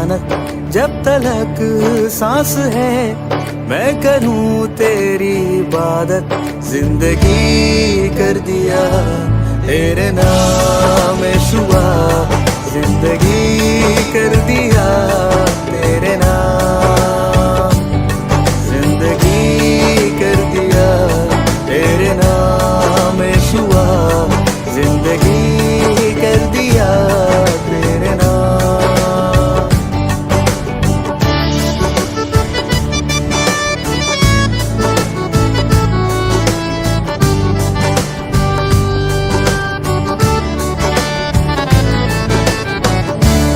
अमानत जब तलक सांस है मैं करूं तेरी इबादत जिंदगी कर दिया तेरे नाम शुआ जिंदगी कर दिया तेरे नाम जिंदगी कर दिया तेरे नाम शुआ जिंदगी कर दिया तेरे नाम।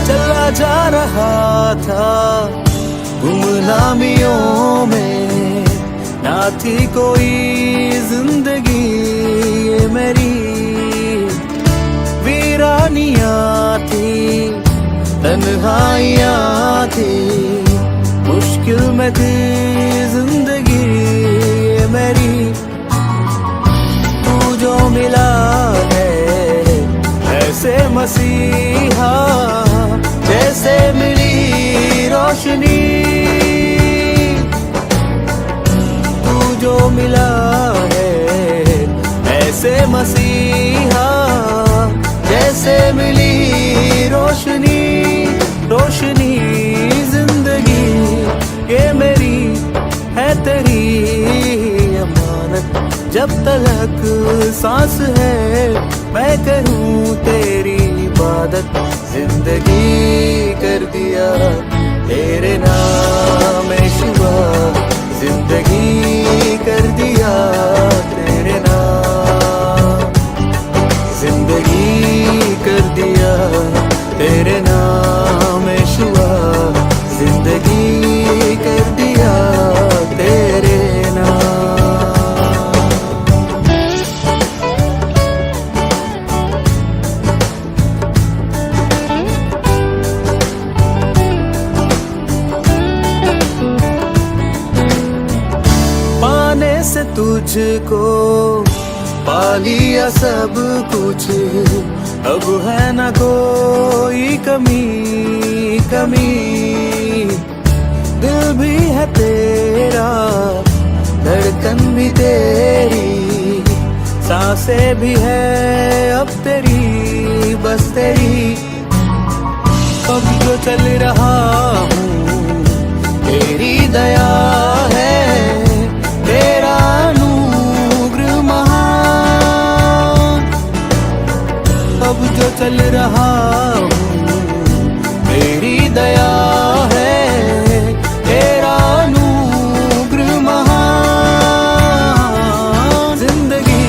चला जा रहा था गुमनामियों में ना थी कोई जिंदगी ये मेरी वीरानियाँ थी तन्हाइयाँ थी मुश्किल में थी जिंदगी ये मेरी तू जो मिला है ऐसे मसीहा जैसे मिली रोशनी तू जो मिला है ऐसे मसीहा जैसे मिली रोशनी रोशनी जिंदगी ये मेरी है तेरी अमानत जब तलक सांस है मैं करूं तेरी इबादत जिंदगी कर दिया तेरे नाम शुआ जिंदगी कर दिया तेरे नाम जिंदगी कर दिया तेरे नाम शुआ जिंदगी कर दिया तेरे नाम। पाने से तुझको पा लिया सब कुछ अब है न कोई कमी कमी दिल भी है तेरा धड़कन भी तेरी सांसें भी है अब तेरी बस तेरी अब जो चल रहा हूँ तेरी दया है तेरा अनुग्रह महान अब जो चल रहा हूँ तेरी दया है तेरा अनुग्रह महान जिंदगी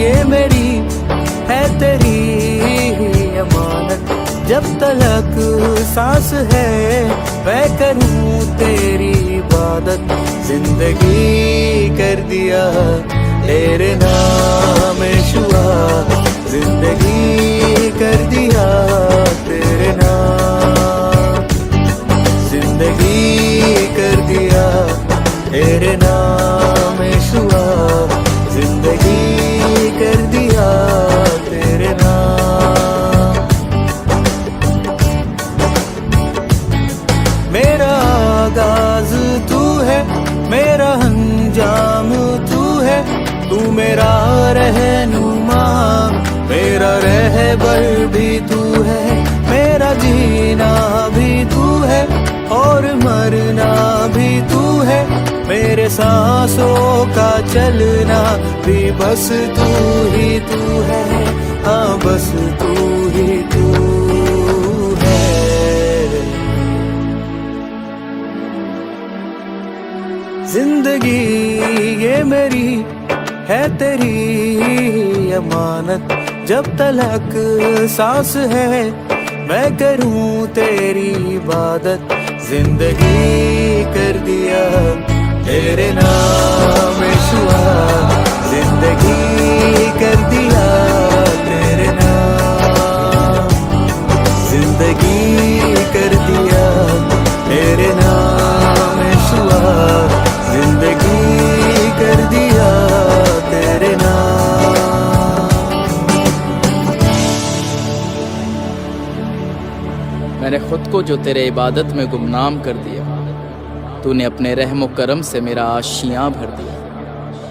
ये मेरी है तेरी अमानत जब तलक सांस है मैं करूं तेरी इबादत जिंदगी कर दिया तेरे नाम शुआ जिंदगी कर दिया तेरे नाम जिंदगी कर दिया तेरे नाम शुआ जिंदगी कर दिया तेरे नाम। मेरा आगाज तू है मेरा अंजाम तू है तू मेरा रहनुमा मेरा रहबर भी तू है मेरा जीना भी तू है और मरना भी तू है मेरे सांसों का चलना भी बस तू ही तू है हाँ बस तू ही तू है। जिंदगी ये मेरी है तेरी अमानत जब तलक सांस है मैं करूं तेरी इबादत जिंदगी कर दिया तेरे नाम शुआ जिंदगी कर दिया तेरे नाम जिंदगी कर दिया तेरे नाम शुआ जिंदगी कर दिया तेरे नाम। मैंने खुद को जो तेरे इबादत में गुमनाम कर दिया। तूने अपने रहमो करम से मेरा आशियाँ भर दिया।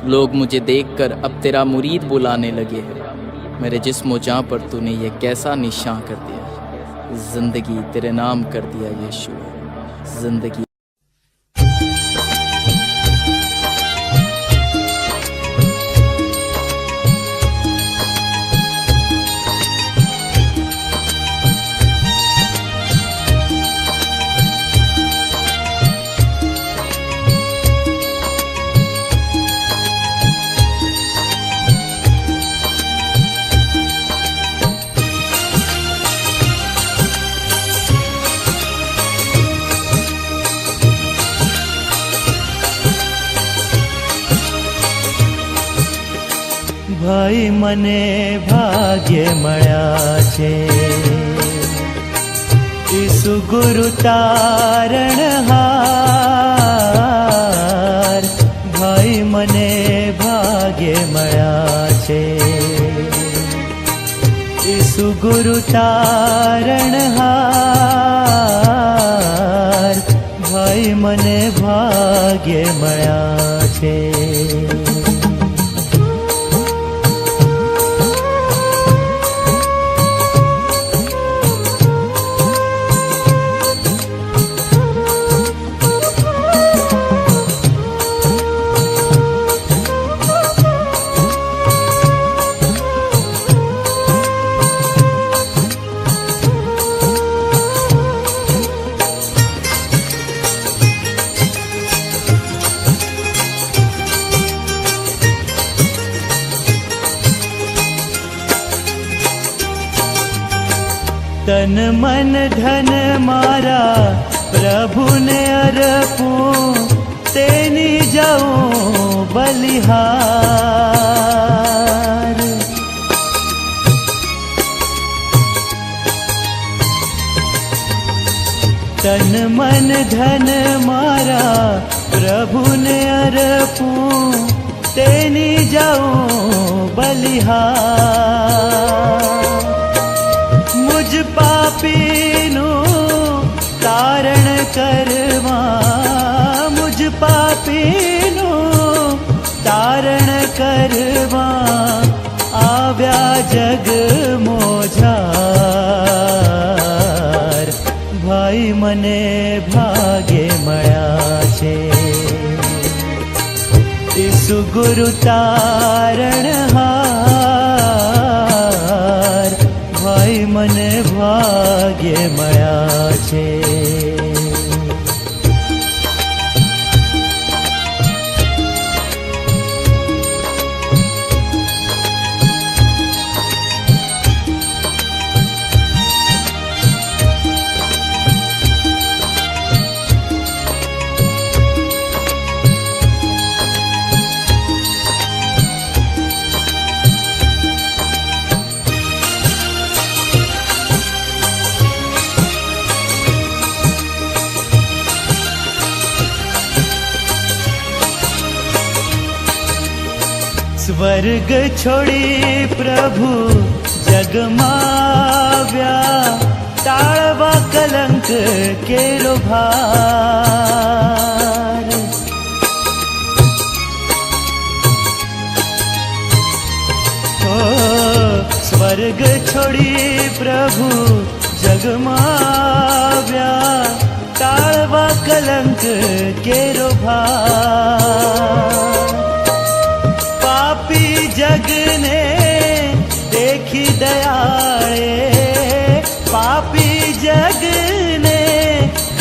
लोग मुझे देखकर अब तेरा मुरीद बुलाने लगे हैं। मेरे जिस्म जाँ पर तूने ये कैसा निशान कर दिया। जिंदगी तेरे नाम कर दिया यीशु, जिंदगी। ભાઈ મને ભાગ્ય મળ્યા છે ઈસુ ગુરુ તારણહાર। ભાઈ મને ભાગ્ય મળ્યા છે ઈસુ ગુરુ તારણહાર। ભાઈ મને ભાગ્ય મળ્યા છે। तन मन धन मारा प्रभु ने अर्पूं, तेनी जाऊं बलिहार। तन मन धन मारा प्रभु ने अर्पूं, तेनी जाऊं बलिहार। मुझ पापीनु तारण करवा, मुझ पापीनु तारण करवा, आव्या जग मोझार। भाई मने भाग्य मळ्या छे ईसु गुरु तारणहार। भाई मने भाग्य मळ्या छे। स्वर्ग छोड़ी प्रभु जगमाव्या, टाळवा कलंक केरो भार। ओ स्वर्ग छोड़ी प्रभु जगमाव्या, टाळवा कलंक केरो भार। पापी जग ने देखी दयाळे, पापी जग ने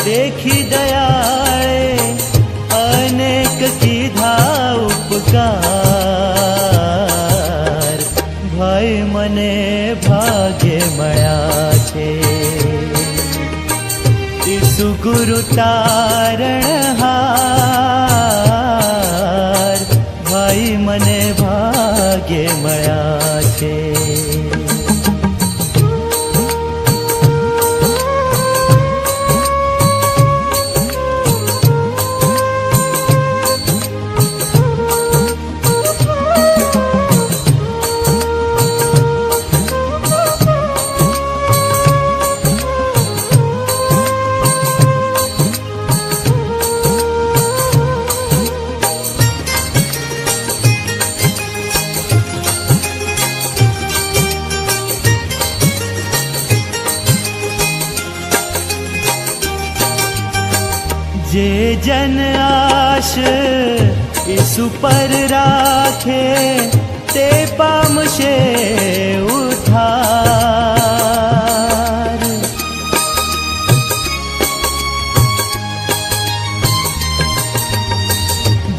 देखी दयाळे, अनेक कीधा उपकार। भाई मने भाग्य मळ्या छे ईसु गुरु तारणहार। भाई मने भाग्य मळ्या छे। જે જન આશ ઈસુ પર રાખે તે પામશે ઉદ્ધાર.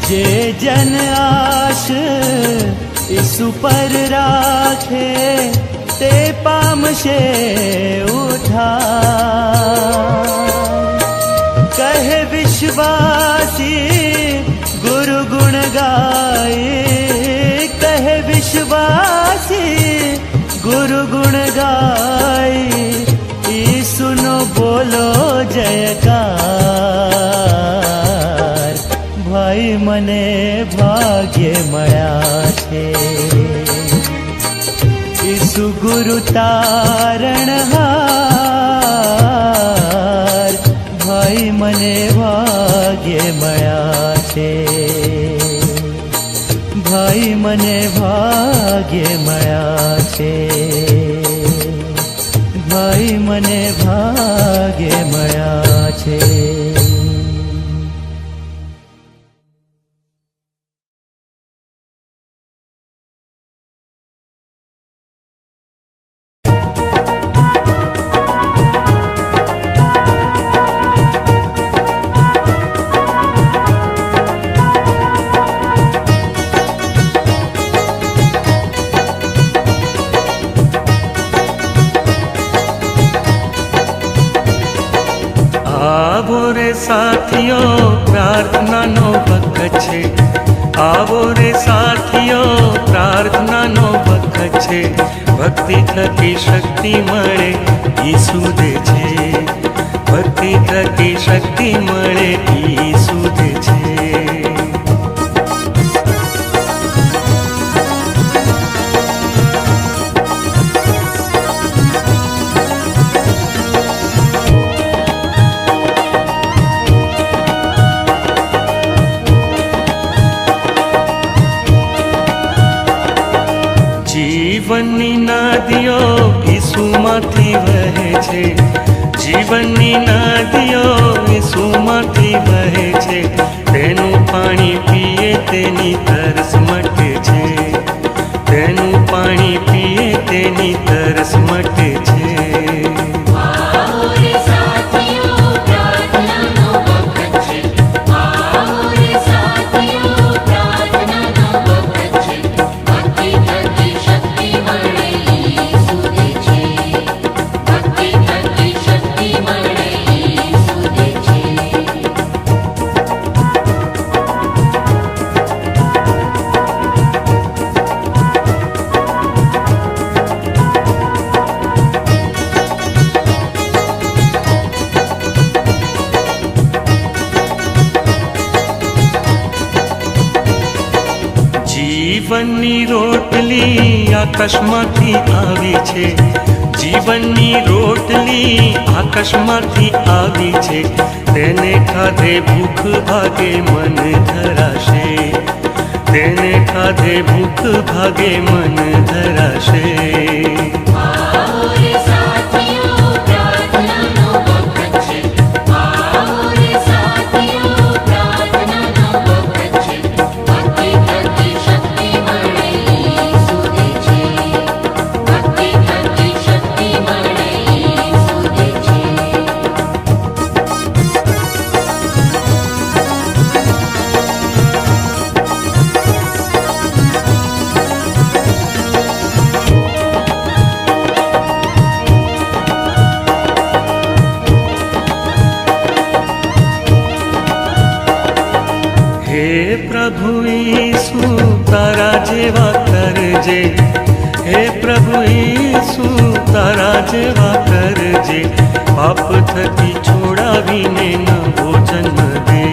જે જન આશ ઈસુ પર રાખે તે પામશે ઉદ્ધાર. કહે વિશ્વાસી ગુરુ ગુણ ગાય, કહે વિશ્વાસી ગુરુ ગુણ ગાય, ઈસુનો બોલો જયકાર. ભાઈ મને ભાગ્ય મળ્યા છે, ઈસુ ગુરુ તારણહાર. ભાઈ મને ભાગ્ય મળ્યા છે, ભાઈ મને ભાગ્ય મળ્યા છે, ભાઈ મને ભાગ્ય મળ્યા છે. આવો રે સાથીઓ પ્રાર્થનાનો વખત છે, આવો રે સાથીઓ પ્રાર્થનાનો વખત છે. ભક્તિ થકી શક્તિ મળે ઈસુ દે છે, ભક્તિ થકી શક્તિ મળે ઈસુ દે છે. જીવનની નદીઓ ઈસુમાંથી વહે છે, જીવનની નદીઓ ઈસુમાંથી વહે છે. તેનું પાણી પીએ તેની તરસ મટે છે, તેનું પાણી પીએ તેની તરસ મટે છે. જીવનની રોટલી આકાશમાંથી આવી છે, જીવનની રોટલી આકાશમાંથી આવી છે. તેને ખાધે ભૂખ ભાગે મન ધરાશે, તેને ખાધે ભૂખ ભાગે મન ધરાશે. હે પ્રભુ ઈસુ તારા જેવા કરજે, હે પ્રભુ ઈસુ તારા જેવા કરજે. પાપ થકી છોડાવીને નવો જન્મ દે,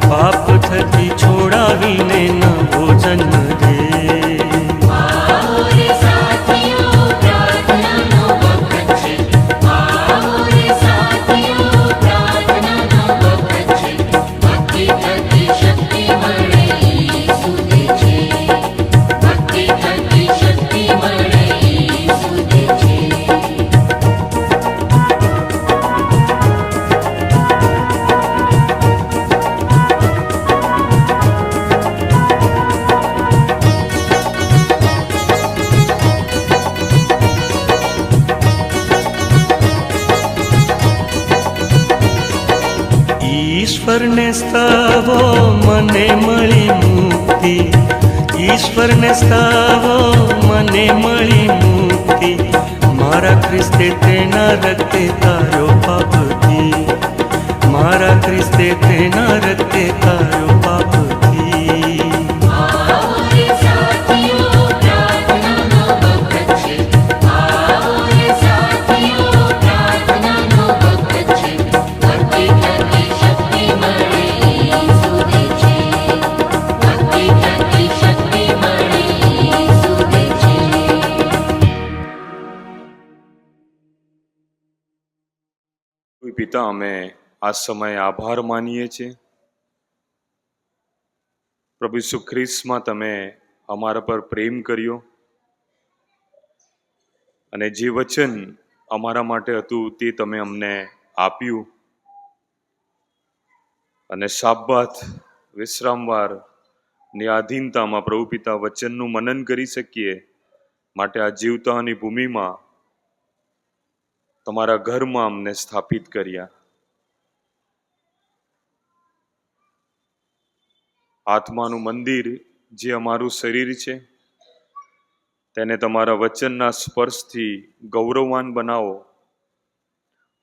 પાપ થકી છોડાવીને નવો જન્મ દે. ઈશ્વરને સ્તવો મને મળી મુક્તિ, ઈશ્વરને સ્તવો મને મળી મુક્તિ, મારા ખ્રિસ્તે તેના રક્તે તારો પાપથી, મારા ખ્રિસ્તે તેના રક્તે તારો પાપથી. પિતા, અમે આ સમયે આભાર માનીએ છીએ. પ્રભુ ઈસુ ખ્રિસ્તમાં તમે અમારા પર પ્રેમ કર્યો અને જે વચન અમારા માટે હતું તે તમે અમને આપ્યું, અને શાબ્બાત વિશ્રામવાર ની આધીનતામાં પ્રભુ પિતા વચનનું મનન કરી શકીએ માટે આ જીવતાની ભૂમિમાં તમારા ઘરમાં અમને સ્થાપિત કર્યા. આત્માનું મંદિર જે અમારું શરીર છે તેને તમારા વચનના સ્પર્શથી ગૌરવવાન બનાવો.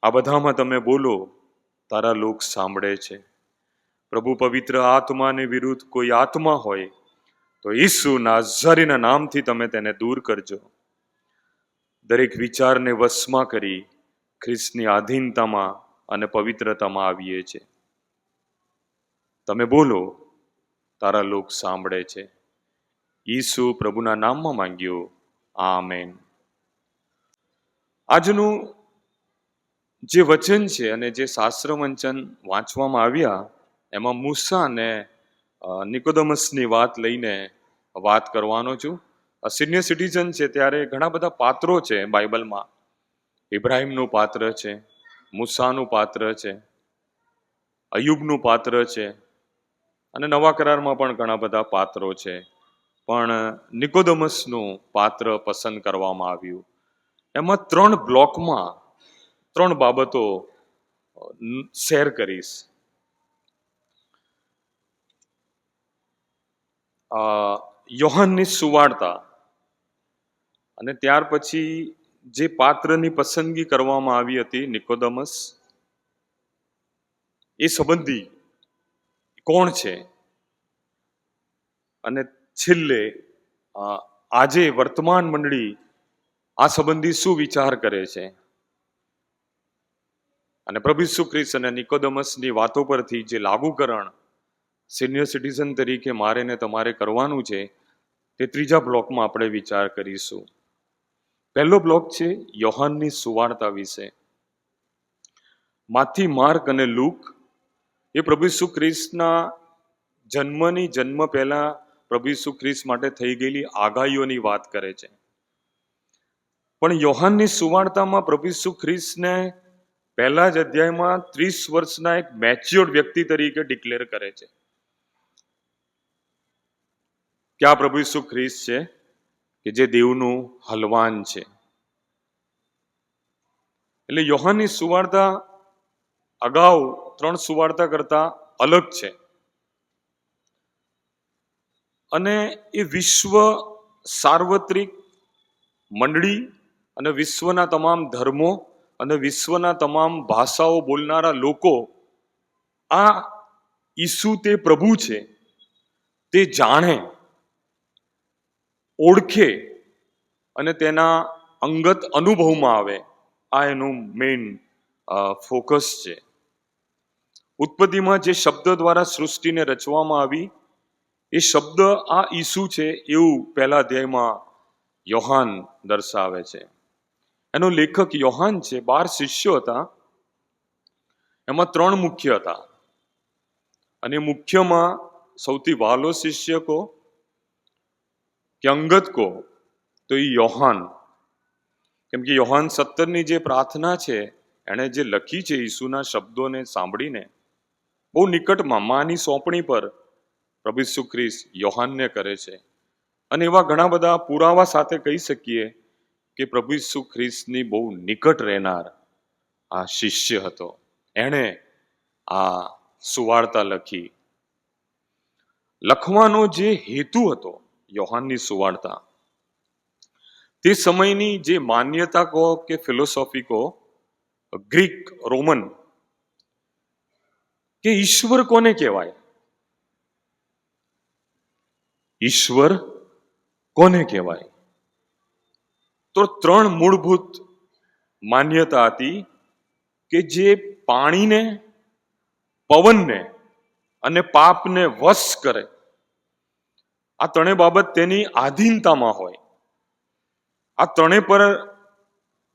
આ બધામાં તમે બોલો, તારા લોક સાંભળે છે. પ્રભુ, પવિત્ર આત્માને વિરુદ્ધ કોઈ આત્મા હોય તો ઈસુ નાઝરીના નામથી તમે તેને દૂર કરજો. દરેક વિચારને વશમાં કરી ખ્રિસ્તની આધીનતામાં અને પવિત્રતામાં આવીએ છે. તમે બોલો, તારા લોક સાંભળે છે. ઈસુ પ્રભુના નામમાં માંગ્યો, આમેન. આજનું જે વચન છે અને જે શાસ્ત્ર વંચન વાંચવામાં આવ્યા એમાં મૂસા અને નિકોદેમસની વાત લઈને વાત કરવાનો છું. સિનિયર સિટીઝન છે ત્યારે ઘણા બધા પાત્રો છે બાઇબલમાં. ઇબ્રાહિમનું પાત્ર છે, મૂસાનું પાત્ર છે, અયુબનું પાત્ર છે, અને નવા કરારમાં પણ ઘણા બધા પાત્રો છે. પણ નિકોદેમસનું પાત્ર પસંદ કરવામાં આવ્યું. એમાં 3 બ્લોકમાં 3 બાબતો શેર કરીશ. યોહાનની સુવાર્તા, અને ત્યાર પછી જે પાત્રની પસંદગી કરવામાં આવી હતી નિકોદેમસ, એ સંબંધી કોણ છે, અને છેલ્લે આજે વર્તમાન મંડળી આ સંબંધી શું વિચાર કરે છે. અને પ્રભુ ઈસુ ખ્રિસ્ત અને નિકોદેમસની વાતો પરથી જે લાગુકરણ સિનિયર સિટીઝન તરીકે મારે ને તમારે કરવાનું છે તે 3જા બ્લોકમાં આપણે વિચાર કરીશું. પહેલો બ્લોક છે યોહાનની સુવાર્તા વિશે. માથી, માર્ક અને લૂક એ પ્રભુ ઈસુ ખ્રિસ્તના જન્મ પહેલા પ્રભુ ઈસુ ખ્રિસ્ત માટે થઈ ગયેલી આગાહીઓની વાત કરે છે. પણ યોહાનની સુવાર્તામાં પ્રભુ ઈસુ ખ્રિસ્તને પહેલા જ અધ્યાયમાં 30 વર્ષના એક મેચ્યોર્ડ વ્યક્તિ તરીકે ડિક્લેર કરે છે. કે આ પ્રભુ ઈસુ ખ્રિસ્ત છે કે જે દેવનું હલવાન છે. એટલે યોહાનની સુવાર્તા અગાઉ 3 સુવાર્તા કરતા અલગ છે. અને એ વિશ્વ સાર્વત્રિક મંડળી અને વિશ્વના તમામ ધર્મો અને વિશ્વના તમામ ભાષાઓ બોલનારા લોકો આ ઈસુ તે પ્રભુ છે તે જાણે, ઓળખે અને તેના અંગત અનુભવમાં આવે. આ એનું મેઇન ફોકસ છે. ઉત્પત્તિમાં જે શબ્દ દ્વારા સૃષ્ટિને રચવામાં આવી એ શબ્દ આ ઈસુ છે એવું પહેલા અધ્યાયમાં યોહાન દર્શાવે છે. એનો લેખક યોહાન છે. 12 શિષ્યો હતા, એમાં 3 મુખ્ય હતા. અને મુખ્યમાં સૌથી વહાલો શિષ્ય કો કે અંગત કો તો એ યોહાન. કેમ કે યોહાન 17ની જે પ્રાર્થના છે એણે જે લખી છે ઈસુના શબ્દોને સાંભળીને બહુ નિકટમાં માની સોંપણી પર પ્રભુ ઈસુ ખ્રિસ્ત યોહાનને કરે છે. અને એવા ઘણા બધા પુરાવા સાથે કહી શકીએ કે પ્રભુ ઈસુ ખ્રિસ્તની બહુ નિકટ રહેનાર આ શિષ્ય હતો. એણે આ સુવાર્તા લખી. લખવાનો જે હેતુ હતો યોહાનની સુવાર્તા, તે સમયની જે માન્યતા કહો કે ફિલોસોફી કહો, ગ્રીક, રોમન, કે ઈશ્વર કોને કહેવાય, ઈશ્વર કોને કહેવાય, તો 3 મૂળભૂત માન્યતા હતી કે જે પાણીને, પવનને અને પાપને વશ કરે. આ ત્રણેય બાબત તેની આધીનતામાં હોય. આ ત્રણેય પર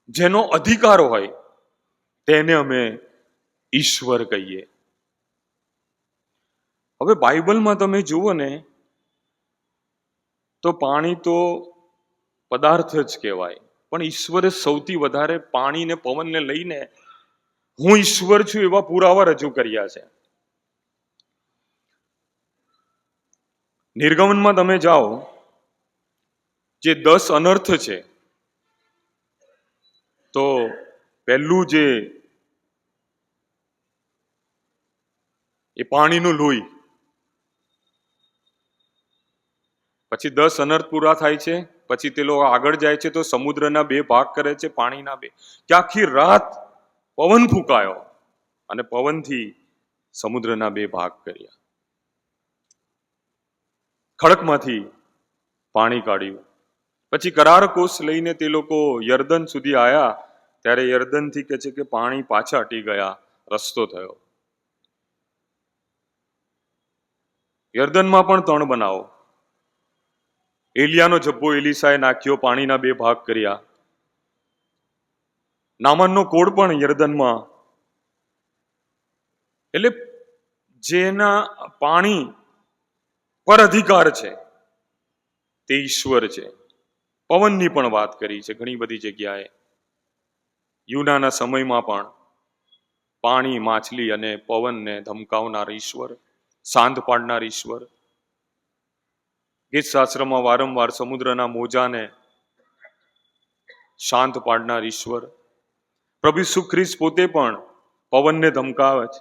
જેનો અધિકાર હોય તેને અમે ઈશ્વર કહીએ. હવે બાઇબલમાં તમે જુઓ ને તો પાણી તો પદાર્થ જ કહેવાય, પણ ઈશ્વરે સૌથી વધારે પાણી ને પવનને લઈને હું ઈશ્વર છું એવા પુરાવા રજૂ કર્યા છે. નિર્ગમનમાં તમે જાઓ, જે 10 અનર્થ છે, તો પહેલું જે એ પાણીનું લોહી, પછી 10 અનર્થ પૂરા થાય છે, પછી તે લોકો આગળ જાય છે તો સમુદ્રના 2 ભાગ કરે છે, પાણીના 2, કે આખી રાત પવન ફૂંકાયો અને પવનથી સમુદ્રના 2 ભાગ કર્યા. ખડકમાંથી પાણી કાઢ્યું. પછી કરાર કોષ લઈને તે લોકો યર્દન સુધી આવ્યા, ત્યારે યર્દનથી કહે છે કે પાણી પાછા હટી ગયા, રસ્તો થયો. યર્દનમાં પણ 3 બનાવો. એલિયાનો જબ્બો એલિસાએ નાખ્યો, પાણીના 2 ભાગ કર્યા. નામાનનો કોડ પણ યર્દનમાં. એટલે જેના પાણી પર અધિકાર છે તે ઈશ્વર છે. પવનની પણ વાત કરી છે ઘણી બધી જગ્યાએ. યુનાના સમયમાં પણ પાણી, માછલી અને પવનને ધમકાવનાર ઈશ્વર, શાંત પાડનાર ઈશ્વર. ગીતશાસ્ત્રમાં વારંવાર સમુદ્રના મોજાને શાંત પાડનાર ઈશ્વર. પ્રભુ ઈસુ ખ્રિસ્ત પોતે પણ પવનને ધમકાવે છે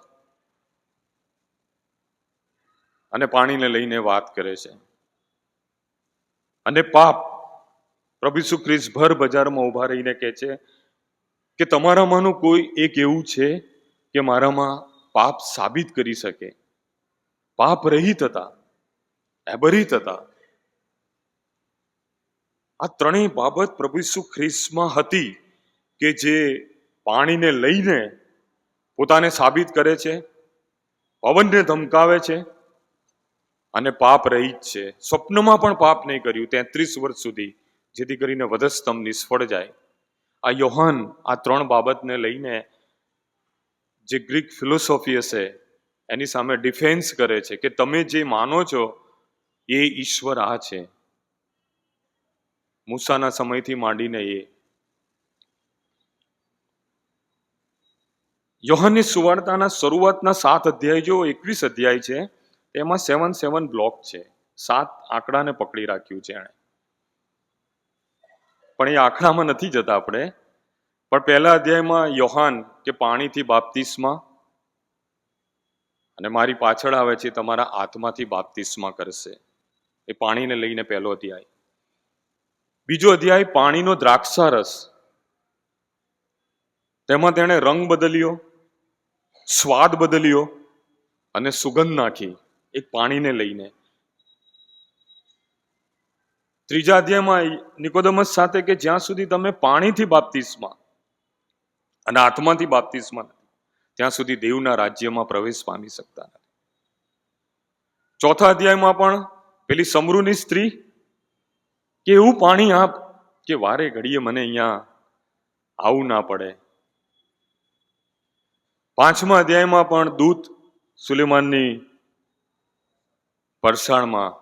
અને પાણીને લઈને વાત કરે છે. અને પાપ, પ્રભુ ઈસુ ખ્રિસ્ત ભર બજારમાં ઉભા રહીને કહે છે કે તમારામાંનું કોઈ એક એવું છે કે મારામાં પાપ સાબિત કરી શકે. પાપ રહિત હતા, અભરિત હતા. આ ત્રણેય બાબત પ્રભુ ઈસુ ખ્રિસ્તમાં હતી કે જે પાણીને લઈને પોતાને સાબિત કરે છે, પવનને ધમકાવે છે અને પાપ રહિત છે. સ્વપ્નમાં પણ પાપ નહીં કર્યું 33 વર્ષ સુધી, જેથી કરીને વધસ્તંભ નિષ્ફળ જાય. આ યોહાન આ 3 બાબતને લઈને જે ગ્રીક ફિલોસોફી હશે એની સામે ડિફેન્સ કરે છે કે તમે જે માનો છો એ ઈશ્વર આ છે. મૂસાના સમયથી માંડીને એ. યોહાનની સુવાર્તાના શરૂઆતના 7 અધ્યાય જો 21 અધ્યાય છે, એમાં 7 બ્લોક છે. 7 આંકડાને પકડી રાખ્યું છે એણે. પણ એ આંકડામાં નથી જતા આપણે. પણ પહેલા અધ્યાયમાં યોહાન કે પાણીથી બાપ્તિસ્મા, અને મારી પાછળ આવે છે તમારા આત્માથી બાપ્તિસ્મા કરશે. એ પાણીને લઈને પહેલો અધ્યાય. બીજો અધ્યાય પાણીનો દ્રાક્ષારસ. તેમાં તેણે રંગ બદલ્યો, સ્વાદ બદલ્યો અને સુગંધ નાખી એક પાણીને લઈને. ત્રીજા અધ્યાયમાં નિકોદેમસ સાથે કે જ્યાં સુધી તમે પાણીથી બાપ્તિસ્મા અને આત્માથી બાપ્તિસ્મા ત્યાં સુધી દેવના રાજ્યમાં પ્રવેશ પામી શકતા નથી. ચોથા અધ્યાયમાં પણ પેલી સમરૂની સ્ત્રી કે એવું પાણી આપ કે વારે ઘડીએ મને અહીંયા આવું ના પડે. પાંચમા અધ્યાયમાં પણ દૂત સુલેમાનની પરસાળમાં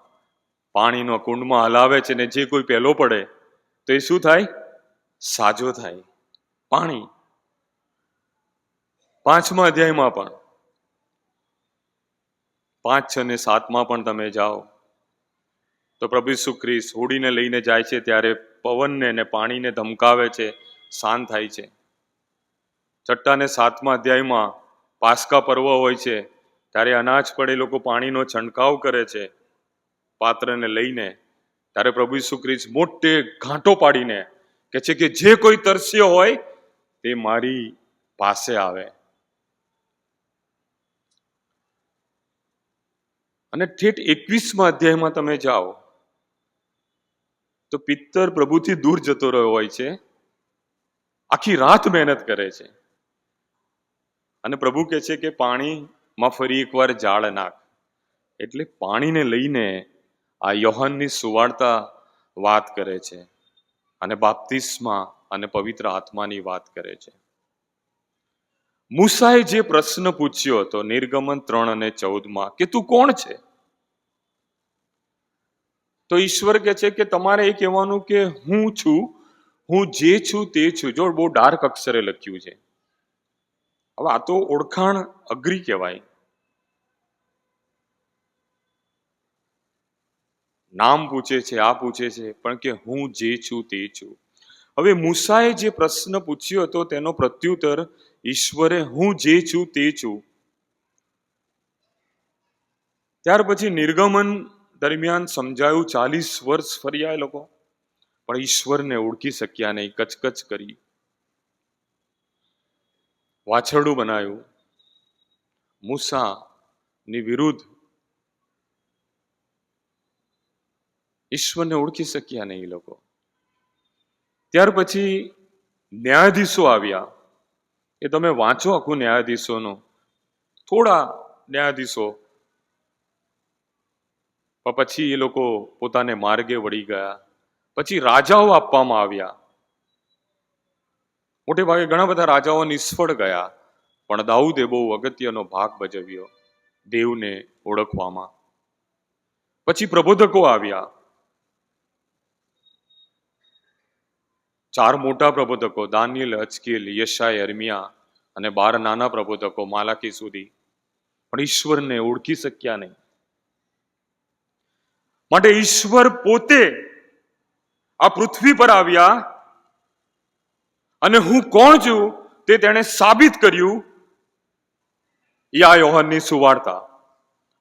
પાણીનો કુંડમાં હલાવે છે ને જે કોઈ પહેલો પડે તો એ શું થાય? સાજો થાય. પાણી. પાંચમા અધ્યાયમાં પણ 5, 6 ને 7માં પણ તમે જાઓ તો પ્રભુ ઈસુ ખ્રિસ્ત હોડીને લઈને જાય છે ત્યારે પવનને ને પાણીને ધમકાવે છે, શાંત થાય છે. 6 ને 7મા અધ્યાયમાં પાસ્કા પર્વ હોય છે ત્યારે અનાજ પડે લોકો પાણીનો છંટકાવ કરે છે પાત્રને લઈને, ત્યારે પ્રભુ ઈસુ ખ્રિસ્ત મોટે ઘાંટો પાડીને કહે છે કે જે કોઈ તરસ્યો હોય તે મારી પાસે આવે. અને ઠેઠ 21મા અધ્યાયમાં તમે જાઓ તો પિત્તર પ્રભુથી દૂર જતો રહ્યો હોય છે, આખી રાત મહેનત કરે છે અને પ્રભુ કહે છે કે પાણીમાં ફરી એકવાર જાળ નાખ. એટલે પાણીને લઈને આ યોહાનની સુવાર્તા વાત કરે છે અને બાપ્તિસ્મા અને પવિત્ર આત્માની વાત કરે છે. મૂસાએ જે પ્રશ્ન પૂછ્યો હતો નિર્ગમન 3 અને 14 કે તું કોણ છે, તો ઈશ્વર કહે છે કે તમારે એ કહેવાનું કે હું છું, હું જે છું તે છું. જો બહુ ડાર્ક અક્ષરે લખ્યું છે. હવે આ તો ઓળખાણ અઘરી કહેવાય. નામ પૂછે છે, આ પૂછે છે, પણ કે હું જે છું તે છું. હવે મૂસાએ જે પ્રશ્ન પૂછ્યો હતો તેનો પ્રત્યુત્તર ઈશ્વરે હું જે છું તે છું. ત્યાર પછી નિર્ગમન દરમિયાન સમજાયું, 40 વર્ષ ફર્યા એ લોકો, પણ ઈશ્વરને ઓળખી શક્યા નહીં, કચકચ કરી, વાછરડું બનાવ્યું, મૂસાની વિરુદ્ધ ઈશ્વરને ઓળખી શક્યા નહીં એ લોકો. ત્યાર પછી ન્યાયાધીશો આવ્યા. એ તમે વાંચો આખું ન્યાયાધીશોનું, થોડા ન્યાયાધીશો, પછી એ લોકો પોતાને માર્ગે વળી ગયા. પછી રાજાઓ આપવામાં આવ્યા. મોટે ભાગે ઘણા બધા રાજાઓ નિષ્ફળ ગયા, પણ દાઉદે બહુ અગત્યનો ભાગ ભજવ્યો દેવને ઓળખવામાં. પછી પ્રબોધકો આવ્યા, 4 મોટા પ્રબોધકો, દાનિયેલ, હજકીએલ, યશાયા, યર્મિયા, અને 12 નાના પ્રબોધકો માલાકી સુધી, પણ ઈશ્વરને ઓળખી શક્યા નહીં. માટે ઈશ્વર પોતે આ પૃથ્વી પર આવ્યા અને હું કોણ છું તે તેણે સાબિત કર્યું. એ આ યોહાનની સુવાર્તા,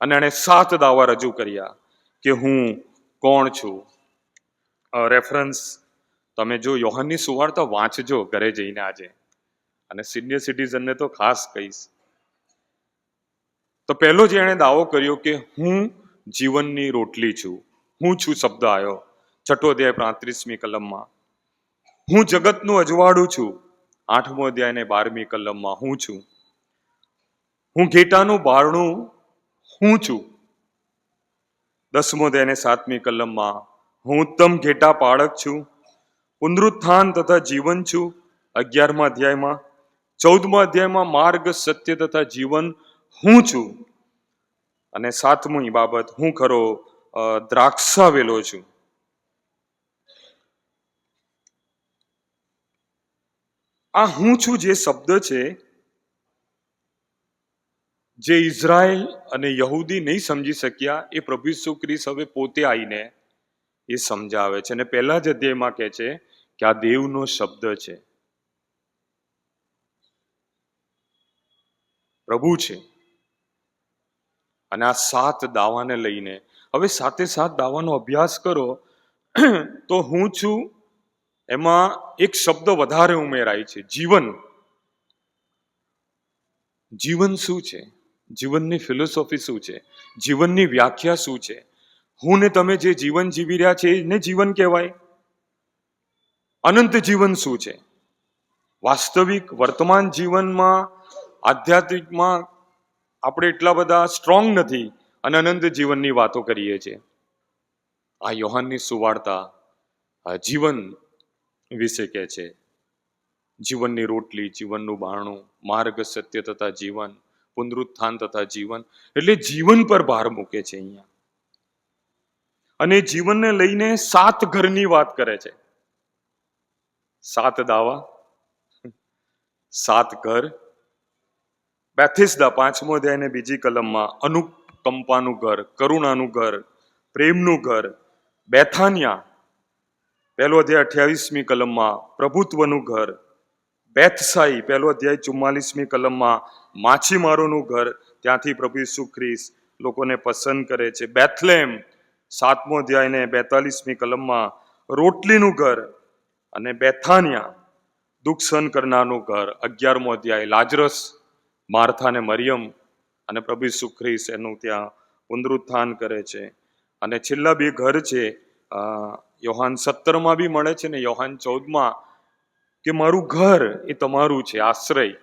અને એણે 7 દાવા રજૂ કર્યા કે હું કોણ છું. રેફરન્સ તમે જો યોહાનની સુવાર્તા વાંચજો ઘરે જઈને આજે, અને સિનિયર સિટીઝનને તો ખાસ કહીશ. તો પહેલો જે એણે દાવો કર્યો કે હું જીવનની રોટલી છું. હું છું શબ્દ આવ્યો 6 અધ્યાય 35મી કલમમાં. હું જગતનું અજવાળું છું 8મો અધ્યાય ને 12મી કલમમાં. હું છું. હું ઘેટાનું બારણું હું છું 10મો અધ્યાય ને 7મી કલમમાં. હું ઉત્તમ ઘેટા પાળક છું. પુનરુત્થાન તથા જીવન છું 11મા અધ્યાયમાં. 14મા અધ્યાયમાં માર્ગ, સત્ય તથા જીવન હું છું. અને 7મી બાબત, હું ખરો દ્રાક્ષાવેલો છું. આ હું છું જે શબ્દ છે, જે ઇઝરાયલ અને યહૂદી નહીં સમજી શક્યા, એ પ્રભુ ઈસુ ખ્રિસ્ત હવે પોતે આવીને એ સમજાવે છે. અને પહેલા જ અધ્યાયમાં કહે છે કે આ દેવનો શબ્દ છે, પ્રભુ છે. અને આ 7 દાવાને લઈને હવે સાથે 7 દાવાનો અભ્યાસ કરો તો હું છું એમાં એક શબ્દ વધારે ઉમેરાય છે, જીવન. જીવન શું છે? જીવનની ફિલોસોફી શું છે? જીવનની વ્યાખ્યા શું છે? હું ને તમે જે જીવન જીવી રહ્યા છે એને જીવન કહેવાય? અનંત જીવન શું છે? વાસ્તવિક વર્તમાન જીવનમાં, આધ્યાત્મિકમાં આપણે એટલા બધા સ્ટ્રોંગ નથી અને અનંત જીવનની વાતો કરીએ છીએ. આ યોહાનની સુવાર્તા જીવન વિશે કહે છે. જીવનની રોટલી, જીવનનું બારણું, માર્ગ, સત્ય તથા જીવન, પુનરુત્થાન તથા જીવન. એટલે જીવન પર ભાર મૂકે છે અહીંયા. અને જીવનને લઈને 7 ઘરની વાત કરે છે. 7 દાવા, 7 ઘર. બેથેસ્દા 5મો અધ્યાય ને 2જી કલમમાં અનુકંપાનું ઘર, કરુણાનું ઘર, પ્રેમનું ઘર. બેથાનિયા 1લો અધ્યાય 28મી કલમમાં પ્રભુત્વનું ઘર. બેથસાઈ 1લો અધ્યાય 44મી કલમમાં માછીમારોનું ઘર. ત્યાંથી પ્રભુ ઈસુ ખ્રિસ્ત લોકોને પસંદ કરે છે. બેથલેમ 7મો અધ્યાય ને 42મી કલમમાં રોટલીનું ઘર, અને બેથાનિયા દુઃખ સહન કરનારનું ઘર 11મો અધ્યાય લાજરસ, માર્થા અને મરિયમ, અને પ્રભુ ઈસુ ખ્રિસ્ત એનું ત્યાં પુનરુત્થાન કરે છે. અને છેલ્લા 2 ઘર છે યોહાન 17માં બી મળે છે ને યોહાન 14માં, કે મારું ઘર એ તમારું છે, આશ્રય.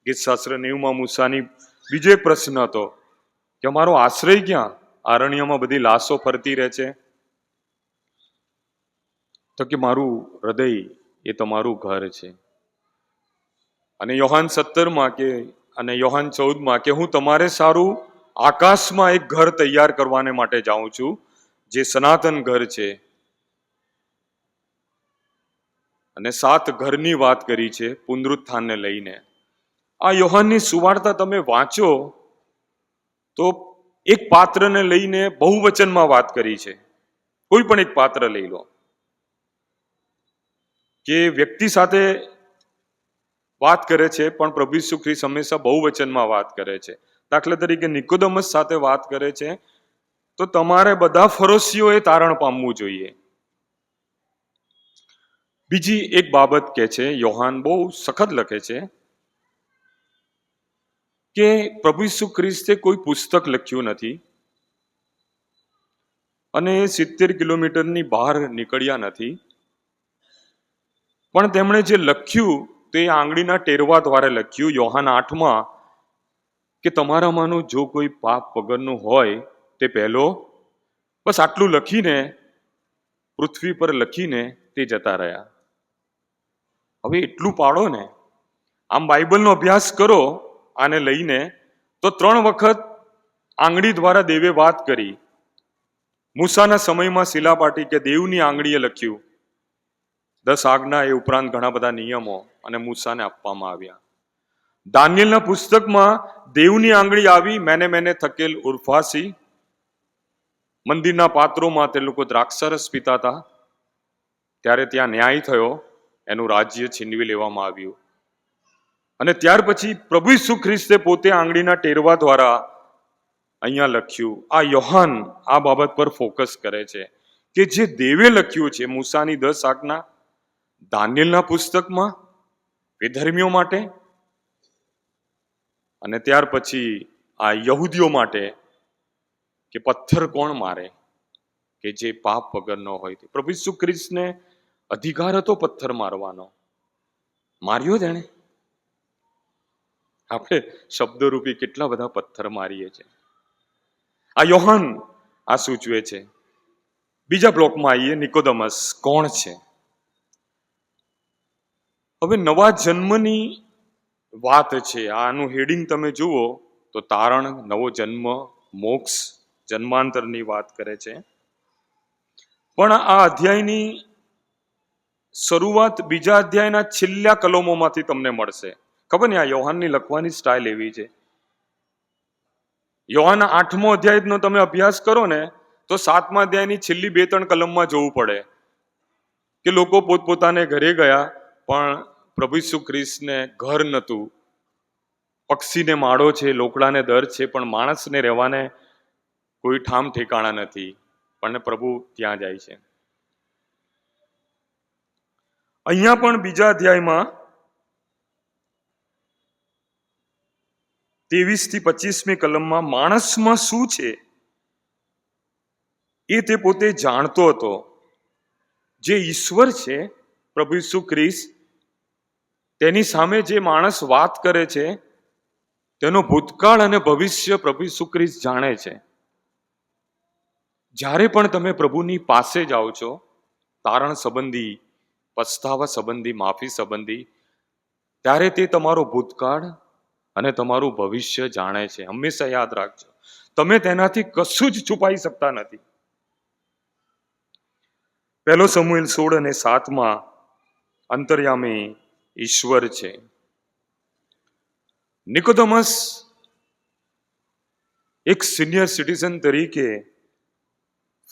ગીતશાસ્ત્ર 90માં મૂસાની બીજો એક પ્રશ્ન હતો કે અમારો આશ્રય ક્યાં? આરણ્યમાં બધી લાશો ફરતી રહે છે. તો કે મારું હૃદય એ તમારું ઘર છે. અને યોહાન 17માં કે અને યોહાન 14માં કે હું તમારે સારું આકાશમાં એક ઘર તૈયાર કરવાને માટે જાઉં છું, જે સનાતન ઘર છે. અને 7 ઘરની વાત કરી છે પુનરુત્થાનને લઈને. આ યોહાનની સુવાર્તા તમે વાંચો તો એક પાત્રને લઈને બહુવચનમાં વાત કરી છે. કોઈ પણ એક પાત્ર લઈ લો, કે વ્યક્તિ સાથે વાત કરે છે, પણ પ્રભુ ઈસુ ખ્રિસ્ત હંમેશા બહુવચનમાં વાત કરે છે. દાખલા તરીકે નિકોદેમસ સાથે વાત કરે છે તો તમારે બધા ફરોશીઓએ તારણ પામવું જોઈએ. બીજી એક બાબત કે છે, યોહાન બહુ સખત લખે છે કે પ્રભુ ઈસુ ખ્રિસ્તે કોઈ પુસ્તક લખ્યું નથી, અને 70 કિલોમીટરની બહાર નીકળ્યા નથી, પણ તેમણે જે લખ્યું તે આંગળીના ટેરવા દ્વારા લખ્યું. યોહાન 8માં કે તમારામાંનું જો કોઈ પાપ વગરનું હોય તે પહેલો, બસ આટલું લખીને પૃથ્વી પર લખીને તે જતા રહ્યા. હવે એટલું પાડો ને, આમ બાઇબલનો અભ્યાસ કરો આને લઈને તો 3 વખત આંગળી દ્વારા દેવે વાત કરી. મૂસાના સમયમાં શિલાપાટી કે દેવની આંગળીએ લખ્યું, 10 આજ્ઞા એ ઉપરાંત ઘણા બધા નિયમો અને મૂસાને આપવામાં આવ્યા. દાનિયેલના પુસ્તકમાં દેવની આંગળી આવી, મેને થકેલ ઉર્ફાસી. મંદિરના પાત્રોમાં તે લોકો દ્રાક્ષરસ પીતા હતા, ત્યારે ત્યાં ન્યાય થયો, એનું રાજ્ય છીનવી લેવામાં આવ્યું. અને ત્યાર પછી પ્રભુ ઈસુ ખ્રિસ્તે પોતે આંગળીના ટેરવા દ્વારા અહીંયા લખ્યું. આ યોહાન આ બાબત પર ફોકસ કરે છે કે જે દેવે લખ્યું છે, મૂસાની 10 આજ્ઞા, દાનિયેલના પુસ્તકમાં વિધર્મીઓ માટે, અને ત્યાર પછી આ યહૂદીઓ માટે કે પથ્થર કોણ મારે કે જે પાપ વગરનો હોય. પ્રભુ ઈસુ ખ્રિસ્તને અધિકાર હતો પથ્થર મારવાનો, માર્યો જ એણે. આપણે શબ્દરૂપી કેટલા બધા પથ્થર મારીએ છીએ. આ યોહાન આ સૂચવે છે. બીજા બ્લોકમાં આવીએ, નિકોદેમસ કોણ છે? હવે નવા જન્મની વાત છે. આનું હેડિંગ તમે જુઓ તો તારણ, નવો જન્મ, મોક્ષ, જન્માંતરની વાત કરે છે. પણ આ અધ્યાયની શરૂઆત બીજા અધ્યાયના છેલ્લા કલમોમાંથી તમને મળશે. ખબર ને, આ યોહાનની લખવાની સ્ટાઇલ એવી છે. યોહાન 8મો અધ્યાયનો તમે અભ્યાસ કરો ને તો 7મા અધ્યાયની છેલ્લી 2-3 કલમમાં જોવું પડે કે લોકો પોતપોતાને ઘરે ગયા, પણ પ્રભુ ઈસુ ખ્રિસ્તને ઘર નહોતું. પક્ષીને માળો છે, લોકડાને દર છે, પણ માણસને રહેવાને કોઈ ઠામ ઠેકાણા નથી. પણ પ્રભુ ત્યાં જાય છે. અહીંયા પણ બીજા અધ્યાયમાં 23 થી 25મી કલમમાં માણસમાં શું છે એ તે પોતે જાણતો હતો. જે ઈશ્વર છે પ્રભુ ઈસુ ખ્રિસ્ત, તેની સામે જે માણસ વાત કરે છે તેનો ભૂતકાળ અને ભવિષ્ય પ્રભુ ઈસુ ખ્રિસ્ત જાણે છે. જ્યારે પણ તમે પ્રભુની પાસે જાઓ છો, તારણ સંબંધી, પસ્તાવા સંબંધી, માફી સંબંધી, ત્યારે તે તમારો ભૂતકાળ અને તમારું ભવિષ્ય જાણે છે. હંમેશા યાદ રાખજો, તમે તેનાથી કશું જ છુપાઈ શકતા નથી. 1 સમુએલ 16 અને 7માં અંતર્યામી ઈશ્વર છે. નિકોદેમસ એક સિનિયર સિટીઝન તરીકે,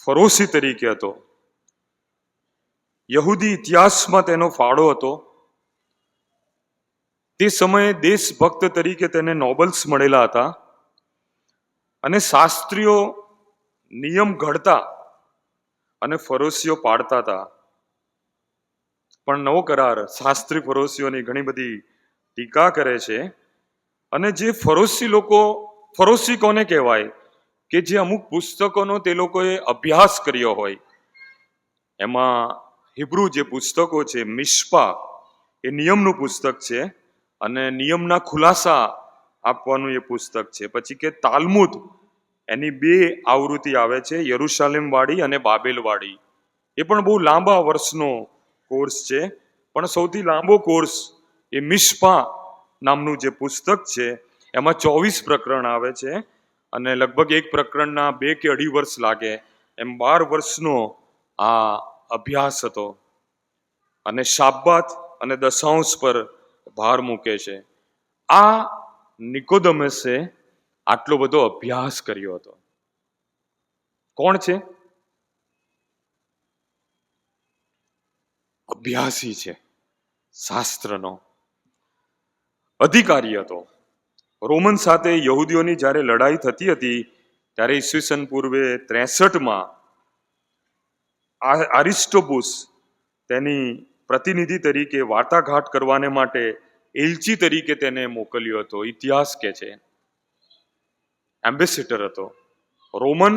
ફરોશી તરીકે હતો. યહૂદી ઇતિહાસમાં તેનો ફાળો હતો. તે સમયે દેશભક્ત તરીકે તેને નોબલ્સ મળેલા હતા. અને શાસ્ત્રીઓ નિયમ ઘડતા અને ફરોશીઓ પાડતા હતા. પણ નવો કરાર શાસ્ત્રી ફરોશીઓની ઘણી બધી ટીકા કરે છે. અને જે ફરોશી લોકો, ફરોશી કોને કહેવાય? કે જે અમુક પુસ્તકોનો તે લોકોએ અભ્યાસ કર્યો હોય. એમાં હિબ્રુ જે પુસ્તકો છે, મિશ્પા એ નિયમનું પુસ્તક છે અને નિયમના ખુલાસા આપવાનું એ પુસ્તક છે. પછી કે તાલમુદ, એની 2 આવૃત્તિ આવે છે, યરુશાલેમ વાળી અને બાબેલ વાળી. એ પણ બહુ લાંબા વર્ષનો કોર્સ છે, પણ સૌથી લાંબો કોર્સ એ મિશ્પા નામનું જે પુસ્તક છે, એમાં 24 પ્રકરણ આવે છે અને લગભગ એક પ્રકરણના 2 કે 2.5 વર્ષ લાગે, એમ 12 વર્ષનો આ અભ્યાસ હતો. અને શાબ્બાત અને દશાંશ પર ભાર મૂકે છે. આ નિકોદેમસે આટલો બધો અભ્યાસ કર્યો હતો. કોણ છે? અભ્યાસી છે, શાસ્ત્રનો અધિકારી હતો. રોમન સાથે યહૂદીઓની જ્યારે લડાઈ થતી હતી ત્યારે ઈસવીસન પૂર્વે 63માં આરિસ્ટોબુસ તેની પ્રતિનિધિ તરીકે વાટાઘાટ કરવાને માટે એલચી તરીકે તેને મોકલ્યો હતો. ઇતિહાસ કે છે એમ્બેસેડર હતો. રોમન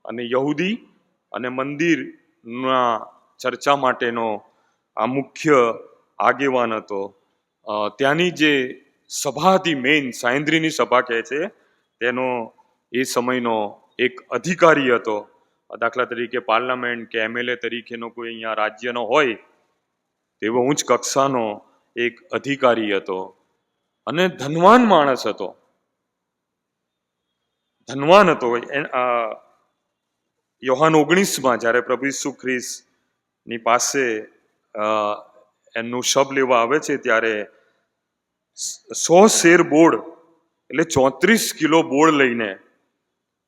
અને યહૂદી અને મંદિરના ચર્ચા માટેનો આ મુખ્ય આગેવાન હતો. ત્યાંની જે સભા હતી, મેઇન સાયન્દ્રીની સભા કહે છે, તેનો એ સમયનો એક અધિકારી હતો. દાખલા તરીકે પાર્લામેન્ટ કે MLA તરીકેનો કોઈ અહીંયા રાજ્યનો હોય તેવો ઉચ્ચ કક્ષાનો એક અધિકારી હતો અને ધનવાન માણસ હતો. ધનવાન હતો. યોહાન 19માં જ્યારે પ્રભુ ઈસુ ખ્રિસ્તની પાસે એમનું શબ લેવા આવે છે ત્યારે 100 શેર બોર્ડ એટલે 34 કિલો બોર્ડ લઈને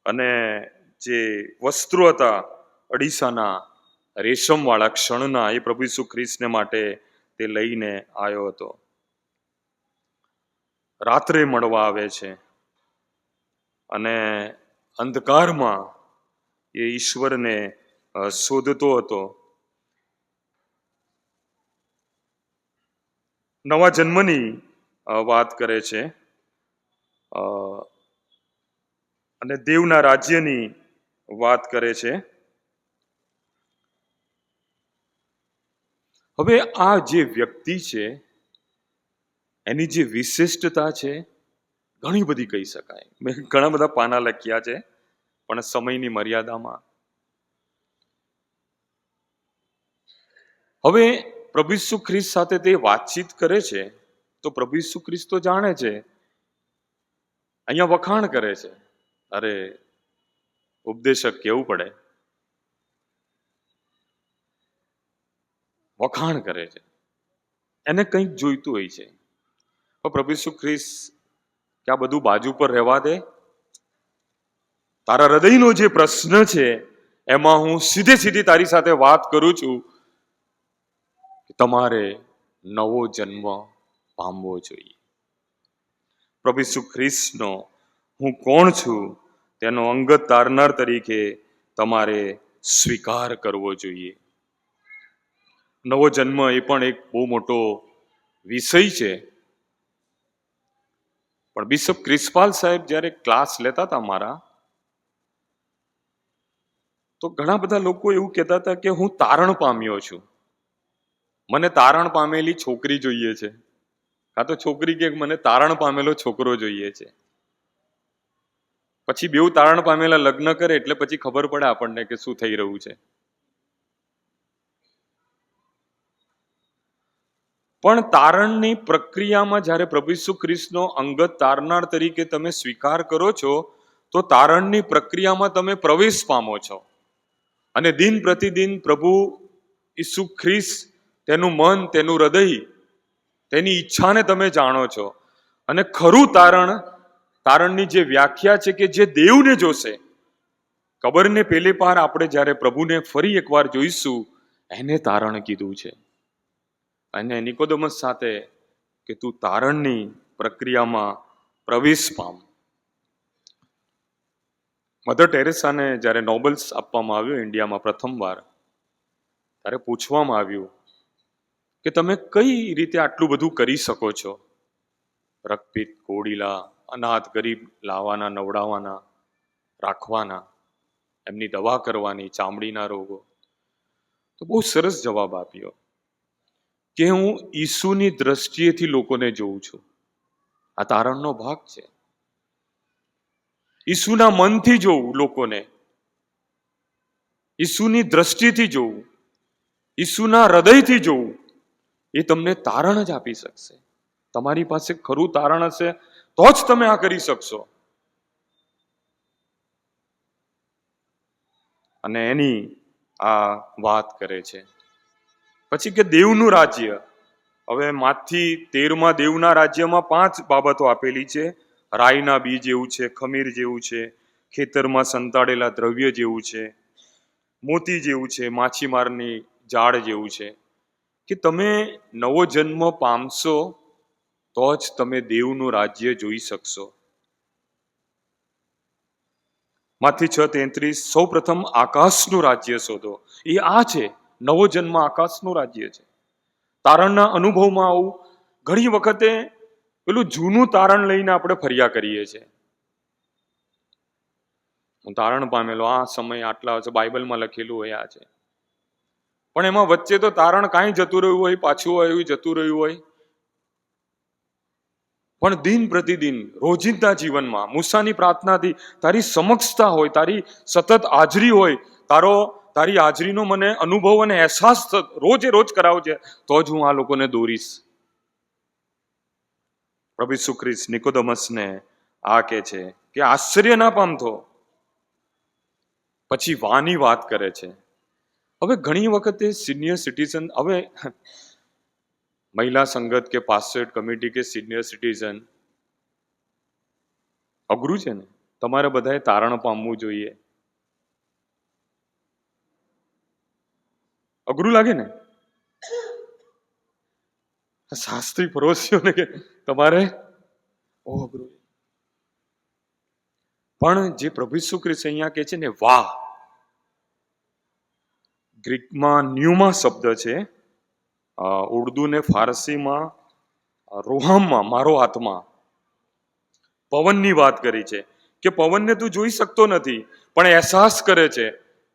અને જે વસ્ત્રો હતા અડીસાના રેશમવાળા ક્ષણના, એ પ્રભુ ઈસુ ખ્રિસ્તને માટે તે લઈને આવ્યો હતો. રાત્રે મળવા આવે છે અને અંધકારમાં એ ઈશ્વરને શોધતો હતો. નવા જન્મની વાત કરે છે અને દેવના રાજ્યની વાત કરે છે. હવે આ જે વ્યક્તિ છે એની જે વિશિષ્ટતા છે ઘણી બધી કહી શકાય. મેં ઘણા બધા પાના લખ્યા છે પણ સમયની મર્યાદામાં. હવે પ્રભુ ઈસુ ખ્રિસ્ત સાથે તે વાતચીત કરે છે તો પ્રભુ ઈસુ ખ્રિસ્ત તો જાણે છે, અહીંયા વખાણ કરે છે. અરે ઉપદેશક કેવું પડે, વખાણ કરે છે, એને કંઈક જોઈતું હોય છે. પ્રભુ ઈસુ ખ્રિસ્ત કે આ બધું બાજુ પર રહેવા દે, તારા હૃદયનો જે પ્રશ્ન છે એમાં હું સીધી તારી સાથે વાત કરું છું કે તમારે નવો જન્મ પામવો જોઈએ. પ્રભુ ઈસુ ખ્રિસ્તનો હું કોણ છું તેનો અંગત તારનાર તરીકે તમારે સ્વીકાર કરવો જોઈએ. નવો જન્મ એ પણ એક બહુ મોટો વિષય છે. પણ બિશપ ક્રિસ્પાલ સાહેબ જ્યારે ક્લાસ લેતા હતા મારા, તો ઘણા બધા લોકો એવું કહેતા હતા કે હું તારણ પામ્યો છું, મને તારણ પામેલી છોકરી જોઈએ છે, કાં તો છોકરી કે મને તારણ પામેલો છોકરો જોઈએ છે. પછી બેઉ તારણ પામેલા લગ્ન કરે એટલે પછી ખબર પડે આપણને કે શું થઈ રહ્યું છે. પણ તારણની પ્રક્રિયામાં જ્યારે પ્રભુ ઈસુ ખ્રિસ્તનો અંગત તારનાર તરીકે તમે સ્વીકાર કરો છો તો તારણની પ્રક્રિયામાં તમે પ્રવેશ પામો છો અને દિન પ્રતિદિન પ્રભુ ઈસુ ખ્રિસ્ત, તેનું મન, તેનું હૃદય, તેની ઈચ્છાને તમે જાણો છો. અને ખરું તારણની જે વ્યાખ્યા છે કે જે દેવને જોશે, કબરને પેલે પાર આપણે જ્યારે પ્રભુને ફરી એકવાર જોઈશું, એને તારણ કીધું છે. અને નિકોદેમસ સાથે કે તું તારણની પ્રક્રિયામાં પ્રવેશ પામ. મધર ટેરેસાને જ્યારે નોબેલ્સ આપવામાં આવ્યો ઇન્ડિયામાં પ્રથમવાર, ત્યારે પૂછવામાં આવ્યું કે તમે કઈ રીતે આટલું બધું કરી શકો છો? રક્તપિત્ત, કોડીલા, અનાથ ગરીબ લાવવાના, નવડાવવાના, રાખવાના, એમની દવા કરવાની, ચામડીના રોગો. તો બહુ સરસ જવાબ આપ્યો કે હું ઈસુની દ્રષ્ટિએથી લોકોને જોઉં છું. આ તારણનો ભાગ છે. ઈસુના મનથી જોવું લોકોને, ઈસુની દ્રષ્ટિથી જોવું, ઈસુના હૃદયથી જોવું, એ તમને તારણ જ આપી શકશે. તમારી પાસે ખરું તારણ હશે તો જ તમે આ કરી શકશો. અને એની આ વાત કરે છે. પછી કે દેવનું રાજ્ય. હવે માથી 13માં દેવના રાજ્યમાં 5 બાબતો આપેલી છે. રાઈના બીજ જેવું છે, ખમીર જેવું છે, ખેતરમાં સંતાડેલા દ્રવ્ય જેવું છે, મોતી જેવું છે, માછીમારની જાળ જેવું છે. કે તમે નવો જન્મ પામશો તો જ તમે દેવનું રાજ્ય જોઈ શકશો. માથી 6:33 સૌ પ્રથમ આકાશનું રાજ્ય શોધો. એ આ છે, નવો જન્મ આકાશનું રાજ્ય છે. તારણના અનુભવમાં આવું ઘણી વખતે પેલું જૂનું તારણ લઈને આપણે ફર્યા કરીએ છીએ. હું તારણ પામેલો, આ સમય આટલા છે, બાઇબલમાં લખેલું હોય આ છે. પણ એમાં વચ્ચે તો તારણ કાંઈ જતું રહ્યું હોય, પાછું હોય એવું જતું રહ્યું હોય. પણ દિન પ્રતિદિન રોજિંદા જીવનમાં મૂસાની પ્રાર્થનાથી તારી સમક્ષતા હોય, તારી સતત હાજરી હોય, તારી હાજરીનો મને અનુભવ અને અહેસાસ રોજે રોજ કરાવજે, તો જ હું આ લોકોને દોરીશ. પ્રભુ ઈસુ ખ્રિસ્ત નિકોદેમસને આ કહે છે કે આશ્ચર્ય ના પામતો. પછી વાની વાત કરે છે. હવે ઘણી વખતે સિનિયર સિટીઝન, હવે મહિલા સંગત કે પાસ્ટરેટ કમિટી કે સિનિયર સિટીઝન અઘરું છે ને. તમારે બધાએ તારણ પામવું જોઈએ. અઘરું લાગે ને? શાસ્ત્રી પરોશીઓને કે તમારે અઘરું. પણ જે પ્રભુ ઈસુ ખ્રિસ્ત અહીંયા કહે છે ને, વાહ, ગ્રીકમાં ન્યુમા શબ્દ છે, ઉર્દુ ને ફારસીમાં રોહામમાં મારો આત્મા. પવનની વાત કરી છે કે પવનને તું જોઈ શકતો નથી, પણ અહેસાસ કરે છે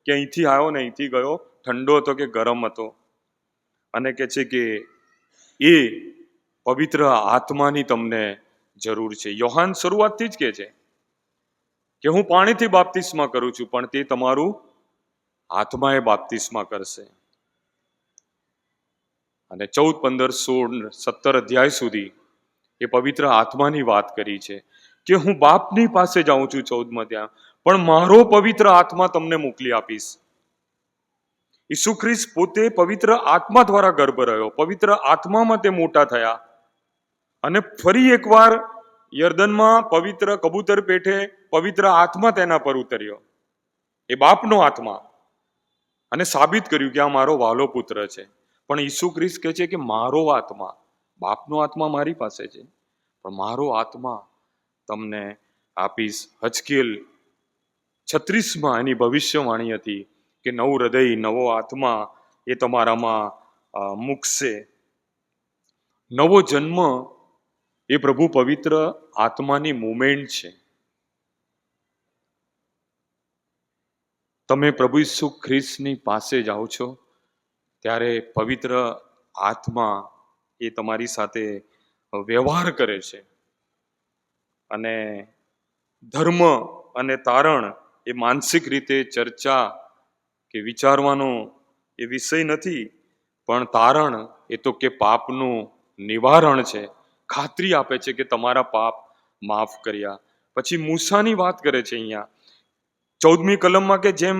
કે અહીંથી આવ્યો ને અહીંથી ગયો, ઠંડો હતો કે ગરમ હતો. અને કે છે કે એ પવિત્ર આત્માની તમને જરૂર છે. યોહાન શરૂઆતથી જ કહે છે કે હું પાણીથી બાપ્તિસ્મા કરું છું, પણ તે તમારું આત્માએ બાપ્તિસ્મા કરશે. અને 14, 15, 16, 17 અધ્યાય સુધી એ પવિત્ર આત્માની વાત કરી છે કે હું બાપની પાસે જાઉં છું 14માં ત્યાં, પણ મારો પવિત્ર આત્મા તમને મોકલી આપીશ. ઈસુ ખ્રિસ્ત પોતે પવિત્ર આત્મા દ્વારા ગર્ભ રહ્યો, પવિત્ર આત્મામાં તે મોટા થયા, અને ફરી એકવાર યર્દનમાં પવિત્ર કબૂતર પેઠે પવિત્ર આત્મા તેના પર ઉતર્યો, એ બાપનો આત્મા, અને સાબિત કર્યું કે આ મારો વાલો પુત્ર છે. પણ ઈસુ ખ્રિસ્ત કહે છે કે મારો આત્મા, બાપનો આત્મા મારી પાસે છે, પણ મારો આત્મા તમને આપીશ. હજકેલ 36માં એની ભવિષ્યવાણી હતી કે નવું હૃદય, નવો આત્મા એ તમારામાં મૂકશે. નવો જન્મ એ પ્રભુ પવિત્ર આત્માની મુવમેન્ટ છે. તમે પ્રભુ ઈસુ ખ્રિસ્તની પાસે જાઓ છો ત્યારે પવિત્ર આત્મા એ તમારી સાથે વ્યવહાર કરે છે. અને ધર્મ અને તારણ એ માનસિક રીતે ચર્ચા કે વિચારવાનો એ વિષય નથી, પણ તારણ એ તો કે પાપનું નિવારણ છે, ખાતરી આપે છે કે તમારા પાપ માફ કર્યા. પછી મૂસાની વાત કરે છે અહીંયા 14મી કલમમાં કે જેમ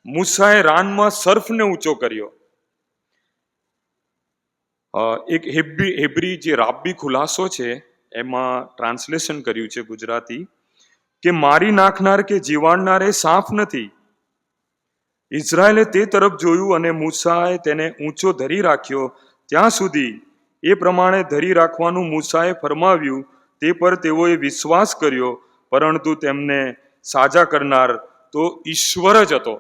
મૂસાએ રાનમાં સર્ફને ઊંચો કર્યો. એક હેબ્રી જે રાબ્બી ખુલાસો છે એમાં ટ્રાન્સલેશન કર્યું છે ગુજરાતી કે મારી નાખનાર કે જીવાડનાર એ સાફ નથી. ઇઝરાયલે તે તરફ જોયું અને મૂસાએ તેને ઊંચો ધરી રાખ્યો. ત્યાં સુધી એ પ્રમાણે ધરી રાખવાનું મૂસાએ ફરમાવ્યું, તે પર તેઓએ વિશ્વાસ કર્યો, પરંતુ તેમને સાજા કરનાર તો ઈશ્વર જ હતો.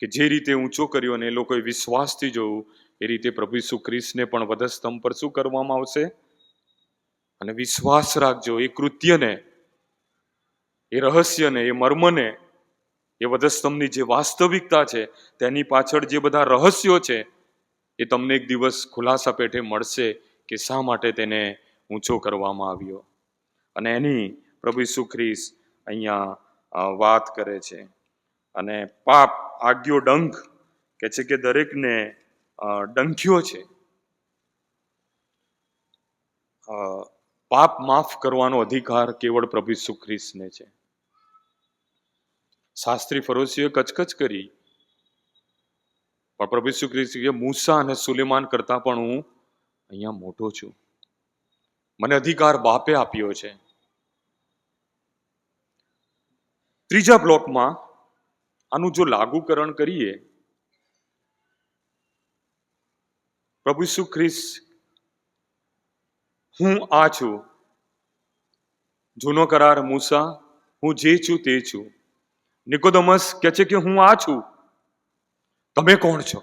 કે જે રીતે ઊંચો કર્યો અને એ લોકોએ વિશ્વાસથી જોયું, એ રીતે પ્રભુ ઈસુ ખ્રિસ્તને પણ વધસ્તંભ પર શું કરવામાં આવશે? અને વિશ્વાસ રાખજો એ કૃત્યને, એ રહસ્યને, એ મર્મને, એ વધસ્તંભની જે વાસ્તવિકતા છે તેની પાછળ જે બધા રહસ્યો છે એ તમને એક દિવસ ખુલાસા પેટે મળશે કે શા માટે તેને ઊંચો કરવામાં આવ્યો. અને એની પ્રભુ ઈસુ ખ્રિસ્ત અહીંયા વાત કરે છે. અને પાપ આજ્ઞો ડંખ કે છે કે દરેકને ડંખ્યો છે. પાપ માફ કરવાનો અધિકાર કેવળ પ્રભુ ઈસુ ખ્રિસ્તને છે. શાસ્ત્રી ફરોશીઓએ કચકચ કરી, પણ પ્રભુ ઈસુ ખ્રિસ્ત કે મૂસા અને સુલેમાન કરતા પણ હું અહીંયા મોટો છું. મને અધિકાર બાપે આપ્યો છે. ત્રીજા બ્લોકમાં આનું જો લાગુકરણ કરીએ, પ્રભુ ઈસુ ખ્રિસ્ત હું આ છું. જૂનો કરાર મૂસા, હું જે છું તે છું. નિકોદેમસ કહે છે કે હું આ છું. તમે કોણ છો?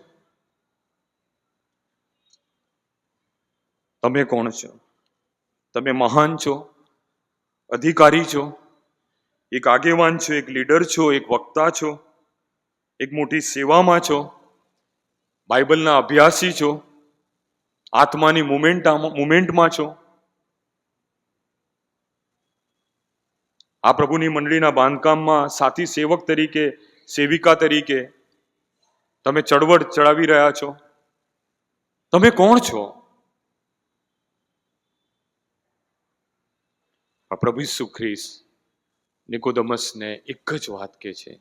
તમે કોણ છો? તમે મહાન છો, અધિકારી છો, એક આગેવાન છો, એક લીડર છો, એક વક્તા છો, એક મોટી સેવામાં છો, બાઇબલના અભ્યાસી છો, આત્માની મુમેન્ટમાં છો. આ પ્રભુની મંડળીના બાંધકામમાં સાથી સેવક તરીકે, સેવિકા તરીકે તમે ચળવળ ચડાવી રહ્યા છો. તમે કોણ છો? આ પ્રભુ ઈસુ ખ્રિસ્ત નિકોદેમસને એક જ વાત કહે છે,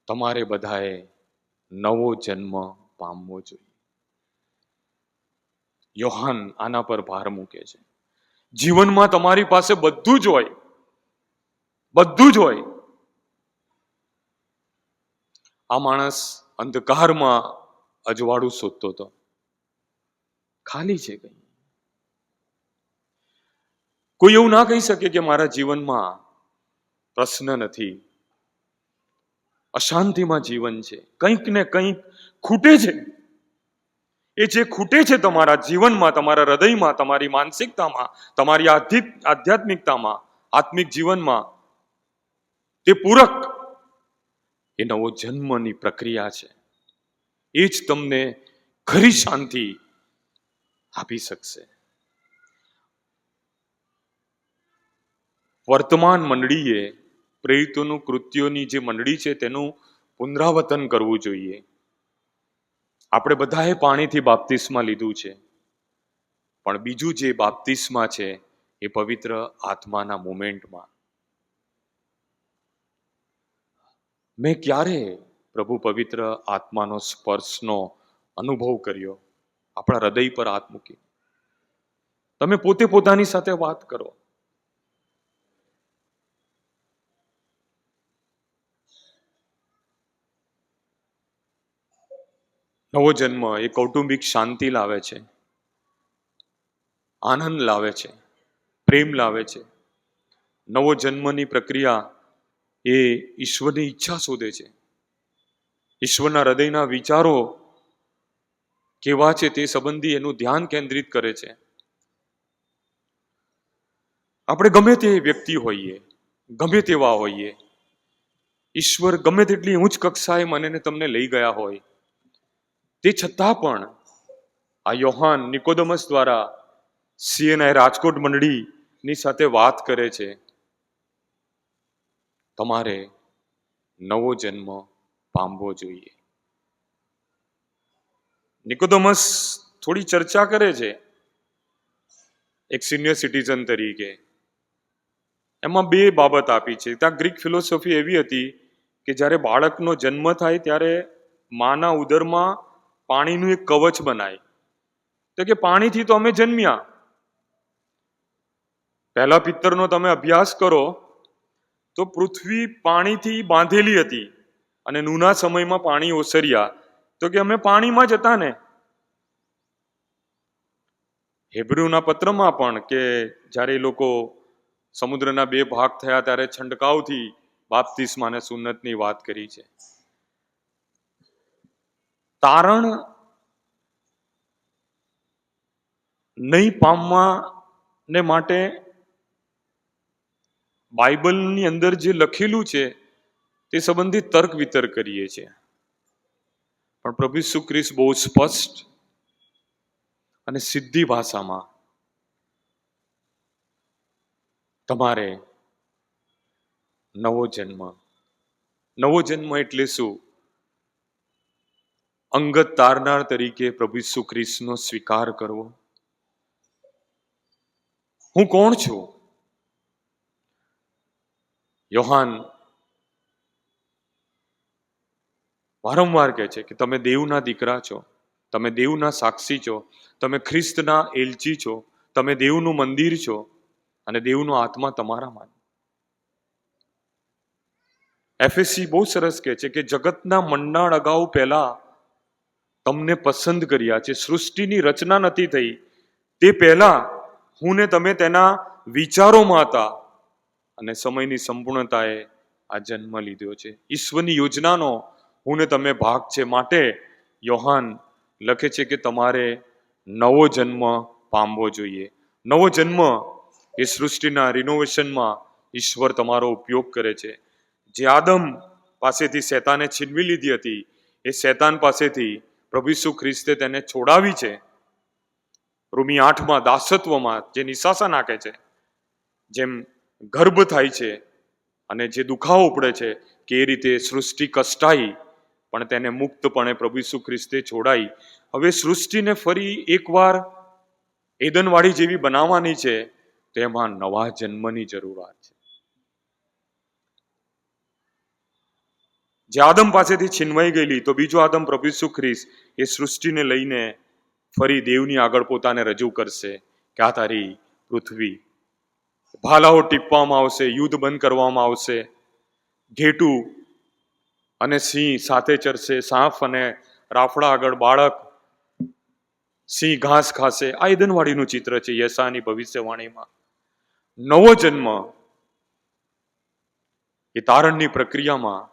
તમારે બધાએ નવો જન્મ પામવો જોઈએ. યોહાન આના પર ભાર મૂકે છે. જીવનમાં તમારી પાસે બધું જ હોય, બધું જ હોય. આ માણસ અંધકારમાં અજવાળું શોધતો હતો. ખાલી છે કઈ. કોઈ એવું ના કહી શકે કે મારા જીવનમાં પ્રશ્ન નથી, અશાંતિમાં જીવન છે, કંઈક ને કંઈક ખૂટે છે. એ જે ખૂટે છે તમારા જીવનમાં, તમારા હૃદયમાં, તમારી માનસિકતામાં, તમારી આધ્યાત્મિકતામાં, આત્મિક જીવનમાં, તે પૂરક એ નવો જન્મની પ્રક્રિયા છે. એ જ તમને ખરી શાંતિ આપી શકશે. વર્તમાન મંડળીએ પ્રેરિતોનું કૃત્યોની જે મંડળી છે તેનું પુનરાવર્તન કરવું જોઈએ. આપણે બધાએ પાણીથી બાપ્તિસ્મા લીધું છે, પણ બીજું જે બાપ્તિસ્મા છે એ પવિત્ર આત્માના મુમેન્ટમાં. મેં ક્યારે પ્રભુ પવિત્ર આત્માનો સ્પર્શનો અનુભવ કર્યો? આપણા હૃદય પર હાથ મૂકી તમે પોતે પોતાની સાથે વાત કરો. નવો જન્મ એ કૌટુંબિક શાંતિ લાવે છે, આનંદ લાવે છે, પ્રેમ લાવે છે. નવો જન્મની પ્રક્રિયા એ ઈશ્વરની ઈચ્છા શોધે છે. ઈશ્વરના હૃદયના વિચારો કેવા છે તે સંબંધી એનું ધ્યાન કેન્દ્રિત કરે છે. આપણે ગમે તે વ્યક્તિ હોઈએ, ગમે તેવા હોઈએ, ઈશ્વર ગમે તેટલી ઉચ્ચ કક્ષાએ મને તમને લઈ ગયા હોય, તે છતાં પણ આ યોહાન નિકોદેમસ દ્વારા CNI રાજકોટ મંડળીની સાથે વાત કરે છે, તમારે નવો જન્મ પામવો જોઈએ. નિકોદેમસ થોડી ચર્ચા કરે છે એક સિનિયર સિટીઝન તરીકે. એમાં બે બાબત આપી છે. ત્યાં ગ્રીક ફિલોસોફી એવી હતી કે જ્યારે બાળકનો જન્મ થાય ત્યારે માના ઉદરમાં પાણીનું એક કવચ બનાય. તો કે પાણીથી તો અમે જન્મ્યા. પહેલા પિત્તરનો તમે અભ્યાસ કરો તો પૃથ્વી પાણીથી બાંધેલી હતી અને નૂના સમયમાં પાણી ઓસર્યા તો કે અમે પાણીમાં જ હતા ને. હેબ્રુના પત્રમાં પણ કે જ્યારે એ લોકો સમુદ્રના 2 ભાગ થયા ત્યારે છંટકાવથી બાપ્તિસ્મા અને સુન્નતની વાત કરી છે. તારણ નહીં પામવાને માટે બાઇબલની અંદર જે લખેલું છે તે સંબંધિત તર્ક વિતર્ક કરીએ છીએ, પણ પ્રભુ ઈસુ ખ્રિસ્ત બહુ સ્પષ્ટ અને સીધી ભાષામાં તમારે નવો જન્મ એટલે શું? અંગત તારનાર તરીકે પ્રભુ ઈસુ ખ્રિસ્તનો સ્વીકાર કરવો. હું કોણ છું? યોહાન વારંવાર કહે છે કે તમે દેવના દીકરા છો, તમે દેવના સાક્ષી છો, તમે ખ્રિસ્તના એલચી છો, તમે દેવનું મંદિર છો અને દેવનો આત્મા તમારામાં. એફએસસી બહુ સરસ કહે છે કે જગતના મંડાણ અગાઉ પહેલા તમને પસંદ કર્યા છે. સૃષ્ટિની રચના નથી થઈ તે પહેલા હું ને તમે તેના વિચારોમાં હતા અને સમયની સંપૂર્ણતાએ આ જન્મ લીધો છે. ઈશ્વરની યોજનાનો હું ને તમે ભાગ છે. માટે યોહાન લખે છે કે તમારે નવો જન્મ પામવો જોઈએ. નવો જન્મ એ સૃષ્ટિના રિનોવેશનમાં ઈશ્વર તમારો ઉપયોગ કરે છે. જે આદમ પાસેથી શેતાને છીનવી લીધી હતી એ શેતાન પાસેથી પ્રભુ ઈસુ ખ્રિસ્તે તેને છોડાવી છે. રોમી 8માં દાસત્વમાં જે નિશાસા નાખે છે, જેમ ગર્ભ થાય છે અને જે દુખાવો પડે છે કે એ રીતે સૃષ્ટિ કષ્ટાઈ પણ તેને મુક્તપણે પ્રભુ ઈસુ ખ્રિસ્તે છોડાઈ. હવે સૃષ્ટિને ફરી એકવાર એદનવાડી જેવી બનાવવાની છે, તેમાં નવા જન્મની જરૂરિયાત છે. જે આદમ પાસેથી છીનવાઈ ગયેલી, તો બીજો આદમ પ્રભુ ઈસુ ખ્રિસ્ત એ સૃષ્ટિને લઈને ફરી દેવની આગળ પોતાને રજૂ કરશે કે આ તારી પૃથ્વી. ભાલાઓ ટીપવામાં આવશે, યુદ્ધ બંધ કરવામાં આવશે, ઘેટું અને સિંહ સાથે ચરશે, સાપ અને રાફડા આગળ બાળક, સિંહ ઘાસ ખાશે. આ એદનવાડીનું ચિત્ર છે યશાની ભવિષ્યવાણીમાં. નવો જન્મ એ તારણની પ્રક્રિયામાં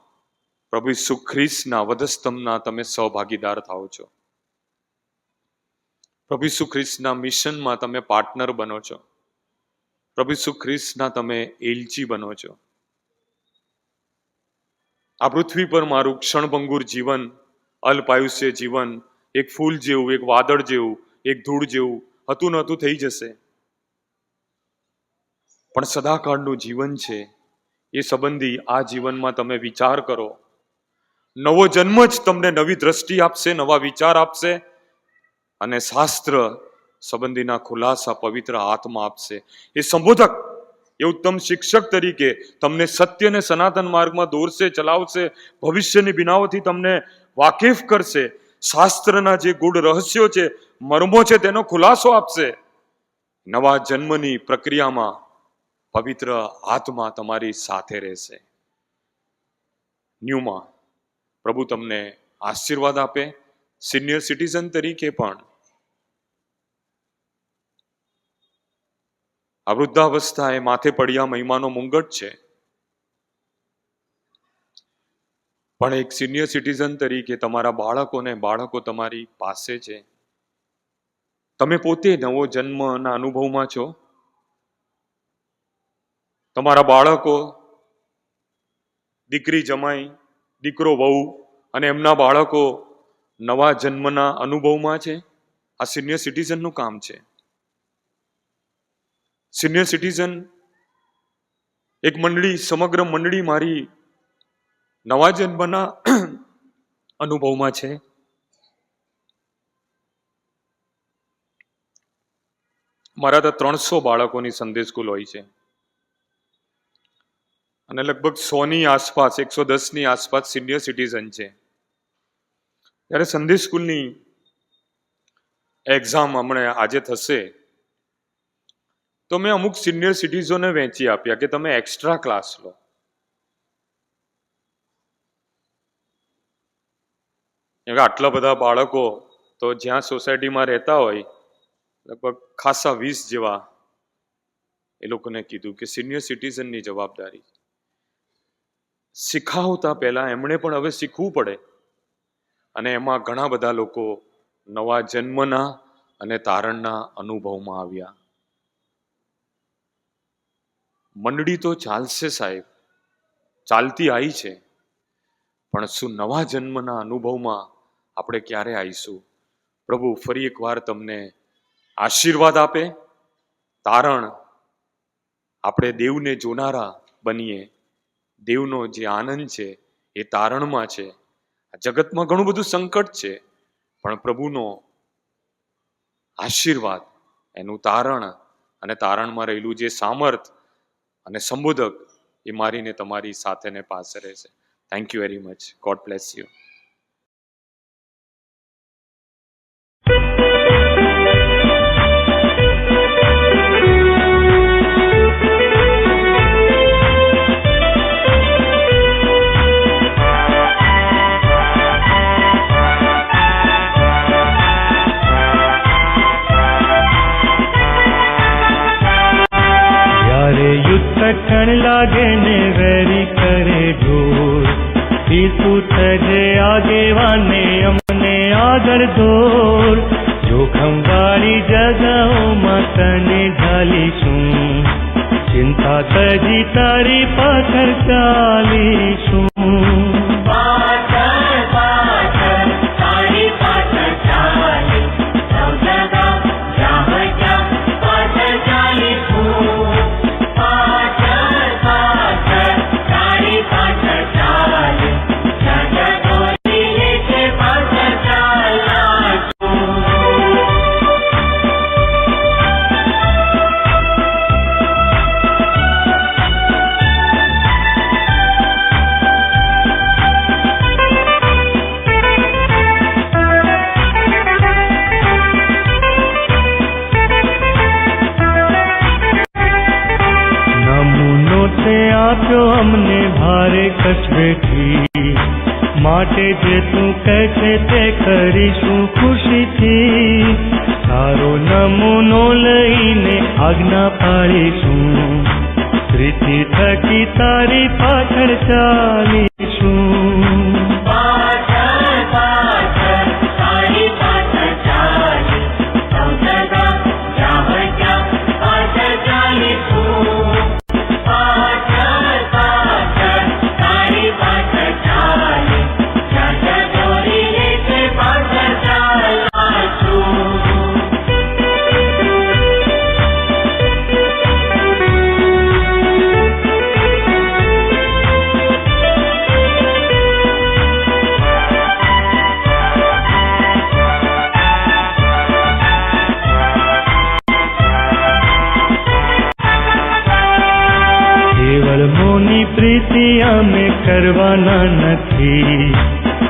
પ્રભુ ઈસુ ખ્રિસ્તના વધસ્તંભના તમે સહભાગીદાર થાઓ છો. પ્રભુ ઈસુ ખ્રિસ્તના મિશનમાં તમે પાર્ટનર બનો છો. પ્રભુ ઈસુ ખ્રિસ્તના તમે એલચી બનો છો. આ પૃથ્વી પર મારું ક્ષણભંગુર જીવન, અલ્પાયુષ્ય જીવન એક ફૂલ જેવું, એક વાદળ જેવું, એક ધૂળ જેવું હતું ન હતું થઈ જશે, પણ સદાકાળનું જીવન છે. એ સંબંધી આ જીવનમાં તમે વિચાર કરો. નવો જન્મ જ તમને નવી દ્રષ્ટિ આપશે, નવા વિચાર આપશે અને શાસ્ત્ર સંબંધીના ખુલાસા પવિત્ર આત્મા આપશે. એ સંબોધક, એ ઉત્તમ શિક્ષક તરીકે તમને સત્ય અને સનાતન માર્ગમાં દોરશે, ચલાવશે, ભવિષ્યની બિનાઓથી તમને વાકેફ કરશે, શાસ્ત્રના જે ગૂઢ રહસ્યો છે, મર્મો છે, તેનો ખુલાસો આપશે. નવા જન્મની પ્રક્રિયામાં પવિત્ર આત્મા તમારી સાથે રહેશે. ન્યૂમાં પ્રભુ તમને આશીર્વાદ આપે. સિનિયર સિટીઝન તરીકે પણ આ વૃદ્ધાવસ્થા એ માથે પડ્યા મહિમાનો મુંગટ છે, પણ એક સિનિયર સિટીઝન તરીકે તમારા બાળકો તમારી પાસે છે. તમે પોતે નવો જન્મના અનુભવમાં છો. તમારા બાળકો, દીકરી જમાઈ, દીકરો વહુ અને એમના બાળકો નવા જન્મના અનુભવમાં છે. આ સિનિયર સિટીઝનનું કામ છે. સિનિયર સિટીઝન એક મંડળી, સમગ્ર મંડળી મારી નવા જન્મના અનુભવમાં છે. મારા તો 300 બાળકોની સંડે સ્કૂલ હોય છે અને લગભગ 100ની આસપાસ, 110ની આસપાસ સિનિયર સિટીઝન છે. ત્યારે સંડે સ્કૂલની એક્ઝામ હમણાં આજે થશે, તો મેં અમુક સિનિયર સિટીઝનોને વહેંચી આપ્યા કે તમે એક્સ્ટ્રા ક્લાસ લો. આટલા બધા બાળકો તો જ્યાં સોસાયટીમાં રહેતા હોય લગભગ ખાસા 20 જેવા એ લોકોને કીધું કે સિનિયર સિટીઝનની જવાબદારી શીખાવતા પહેલા એમણે પણ હવે શીખવું પડે, અને એમાં ઘણા બધા લોકો નવા જન્મના અને તારણના અનુભવમાં આવ્યા. મંડળી તો ચાલશે સાહેબ, ચાલતી આવી છે, પણ શું નવા જન્મના અનુભવમાં આપણે ક્યારે આવીશું? પ્રભુ ફરી એકવાર તમને આશીર્વાદ આપે, તારણ આપણે દેવને જોનારા બનીએ. દેવનો જે આનંદ છે એ તારણમાં છે. આ જગતમાં ઘણું બધું સંકટ છે, પણ પ્રભુનો આશીર્વાદ, એનું તારણ અને તારણમાં રહેલું જે સામર્થ અને સંબોધક એ મારીને તમારી સાથે ને પાસે રહેશે. Thank you very much. God bless you. કઠણ લાગે ને વેરી કરે ઢોર, ઈસુ થજે આગેવાને અમને આગળ દોર. જોખમ વાળી જગાઓમાં તને ઢાલીશું, ચિંતા તજી તારી પાછળ ચાલીશું. અમને ભારે કચવેઠી માટે જે તું કહે છે તે કરીશું ખુશીથી. તારો નમૂનો લઈને આજ્ઞા પાડીશું, પ્રીતિ થકી તારી પાછળ ચાલીશું. પ્રીતિ અમે કરવાના નથી,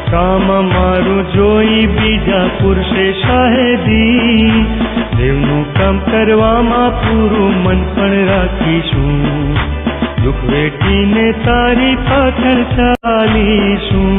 કામ મારું જોઈ બીજા પુરુષે શાહેદી. દેવનું કામ કરવામાં પૂરું મન પણ રાખીશું, દુઃખ વેઠીને તારી પાછળ ચાલીશું.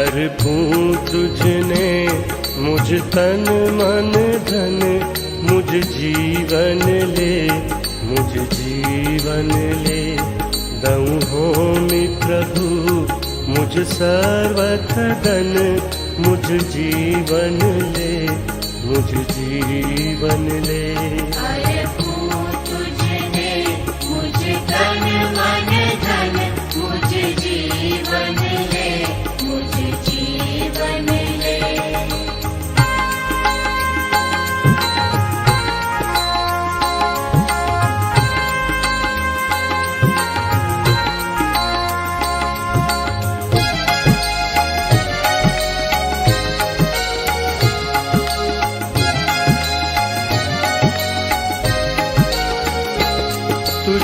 अर्पूं तुझने मुझ तन मन धन, मुझ जीवन ले, मुझ जीवन ले. दऊं होमी प्रभु मुझ सर्वथ धन, मुझ जीवन ले, मुझ जीवन ले. अर्पूं तुझने मुझ तन मन धन, मुझ जीवन ले, मुझ जीवन ले.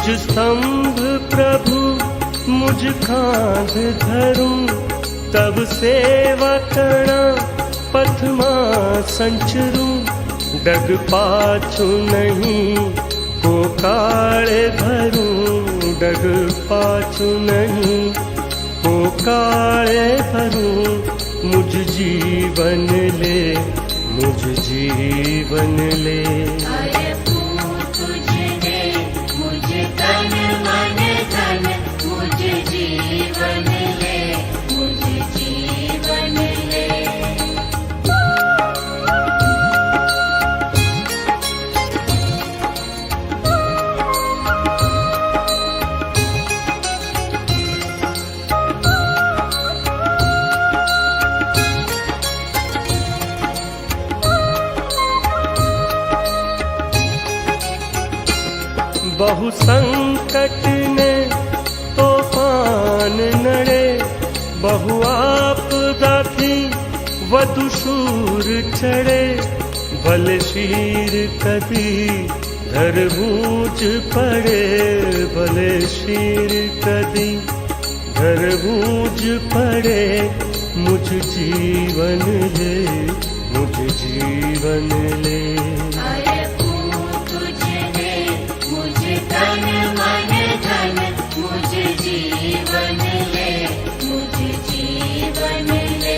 मुझ स्तंभ प्रभु मुझ कांध धरूं, तब सेवा करणा पथमा संचरूं। डग पाछू नहीं को काले भरूं, डग पाछू नहीं को काले भरूं। मुझ जीवन ले, मुझ जीवन ले। अरे तुझने मुझ तन मन धन मुझ जीवन ले, मुझ जीवन ले। बहु संकट ने तूफान नड़े, बहु आपदा थी वधु शूर चढ़े। भले शीर कदी धर बूझ पड़े, भले शीर कदी धर बूझ पड़े। मुझ जीवन ले, मुझ जीवन ले। अरे तुझने मुझ तन मन धन मुझ जीवन ले, मुझ जीवन ले।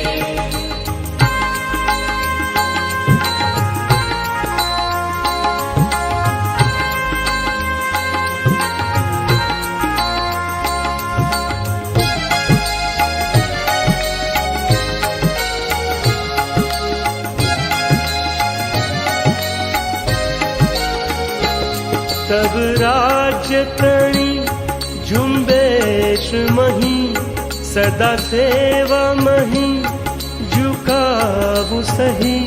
तब राज्य तणी झुंबेश मही, सदा सेवा मही झुकावु सही।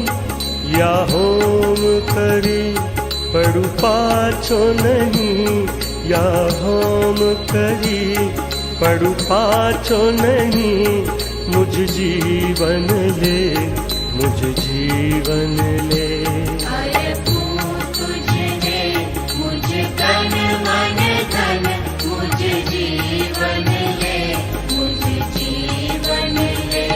या होम करी पड़ु पाछो नहीं, या होम करी पड़ु पाछो नहीं। मुझ जीवन ले, मुझ जीवन ले। अरे तुझने मुझ तन मन धन मुझ जीवन ले, मुझ जीवन ले।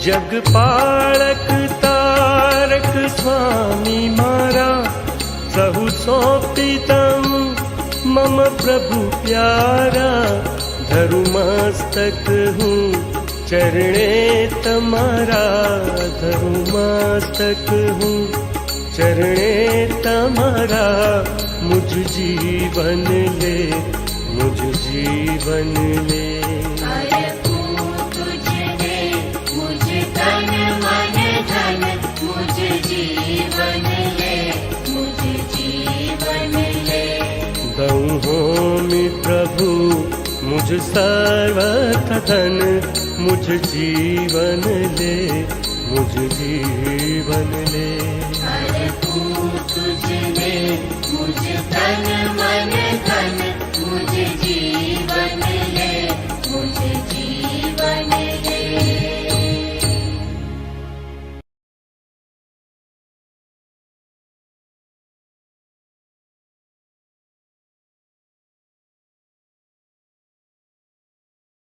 जग पालक तारक स्वामी मारा, सहु सौंपी तम मम प्रभु प्यारा। धरु मस्तक हूँ चरणे तमारा, धरु मस्तक हूँ चरणे तमारा। मुझ जीवन ले, मुझ जीवन ले। अरे तुझने मुझ तन मन धन मुझ जीवन ले, मुझ जीवन ले। दऊँ होमि प्रभु मुझ सर्वथ धन, मुझ जीवन ले, मुझ जीवन ले। अरे तुझने मुझ तन मन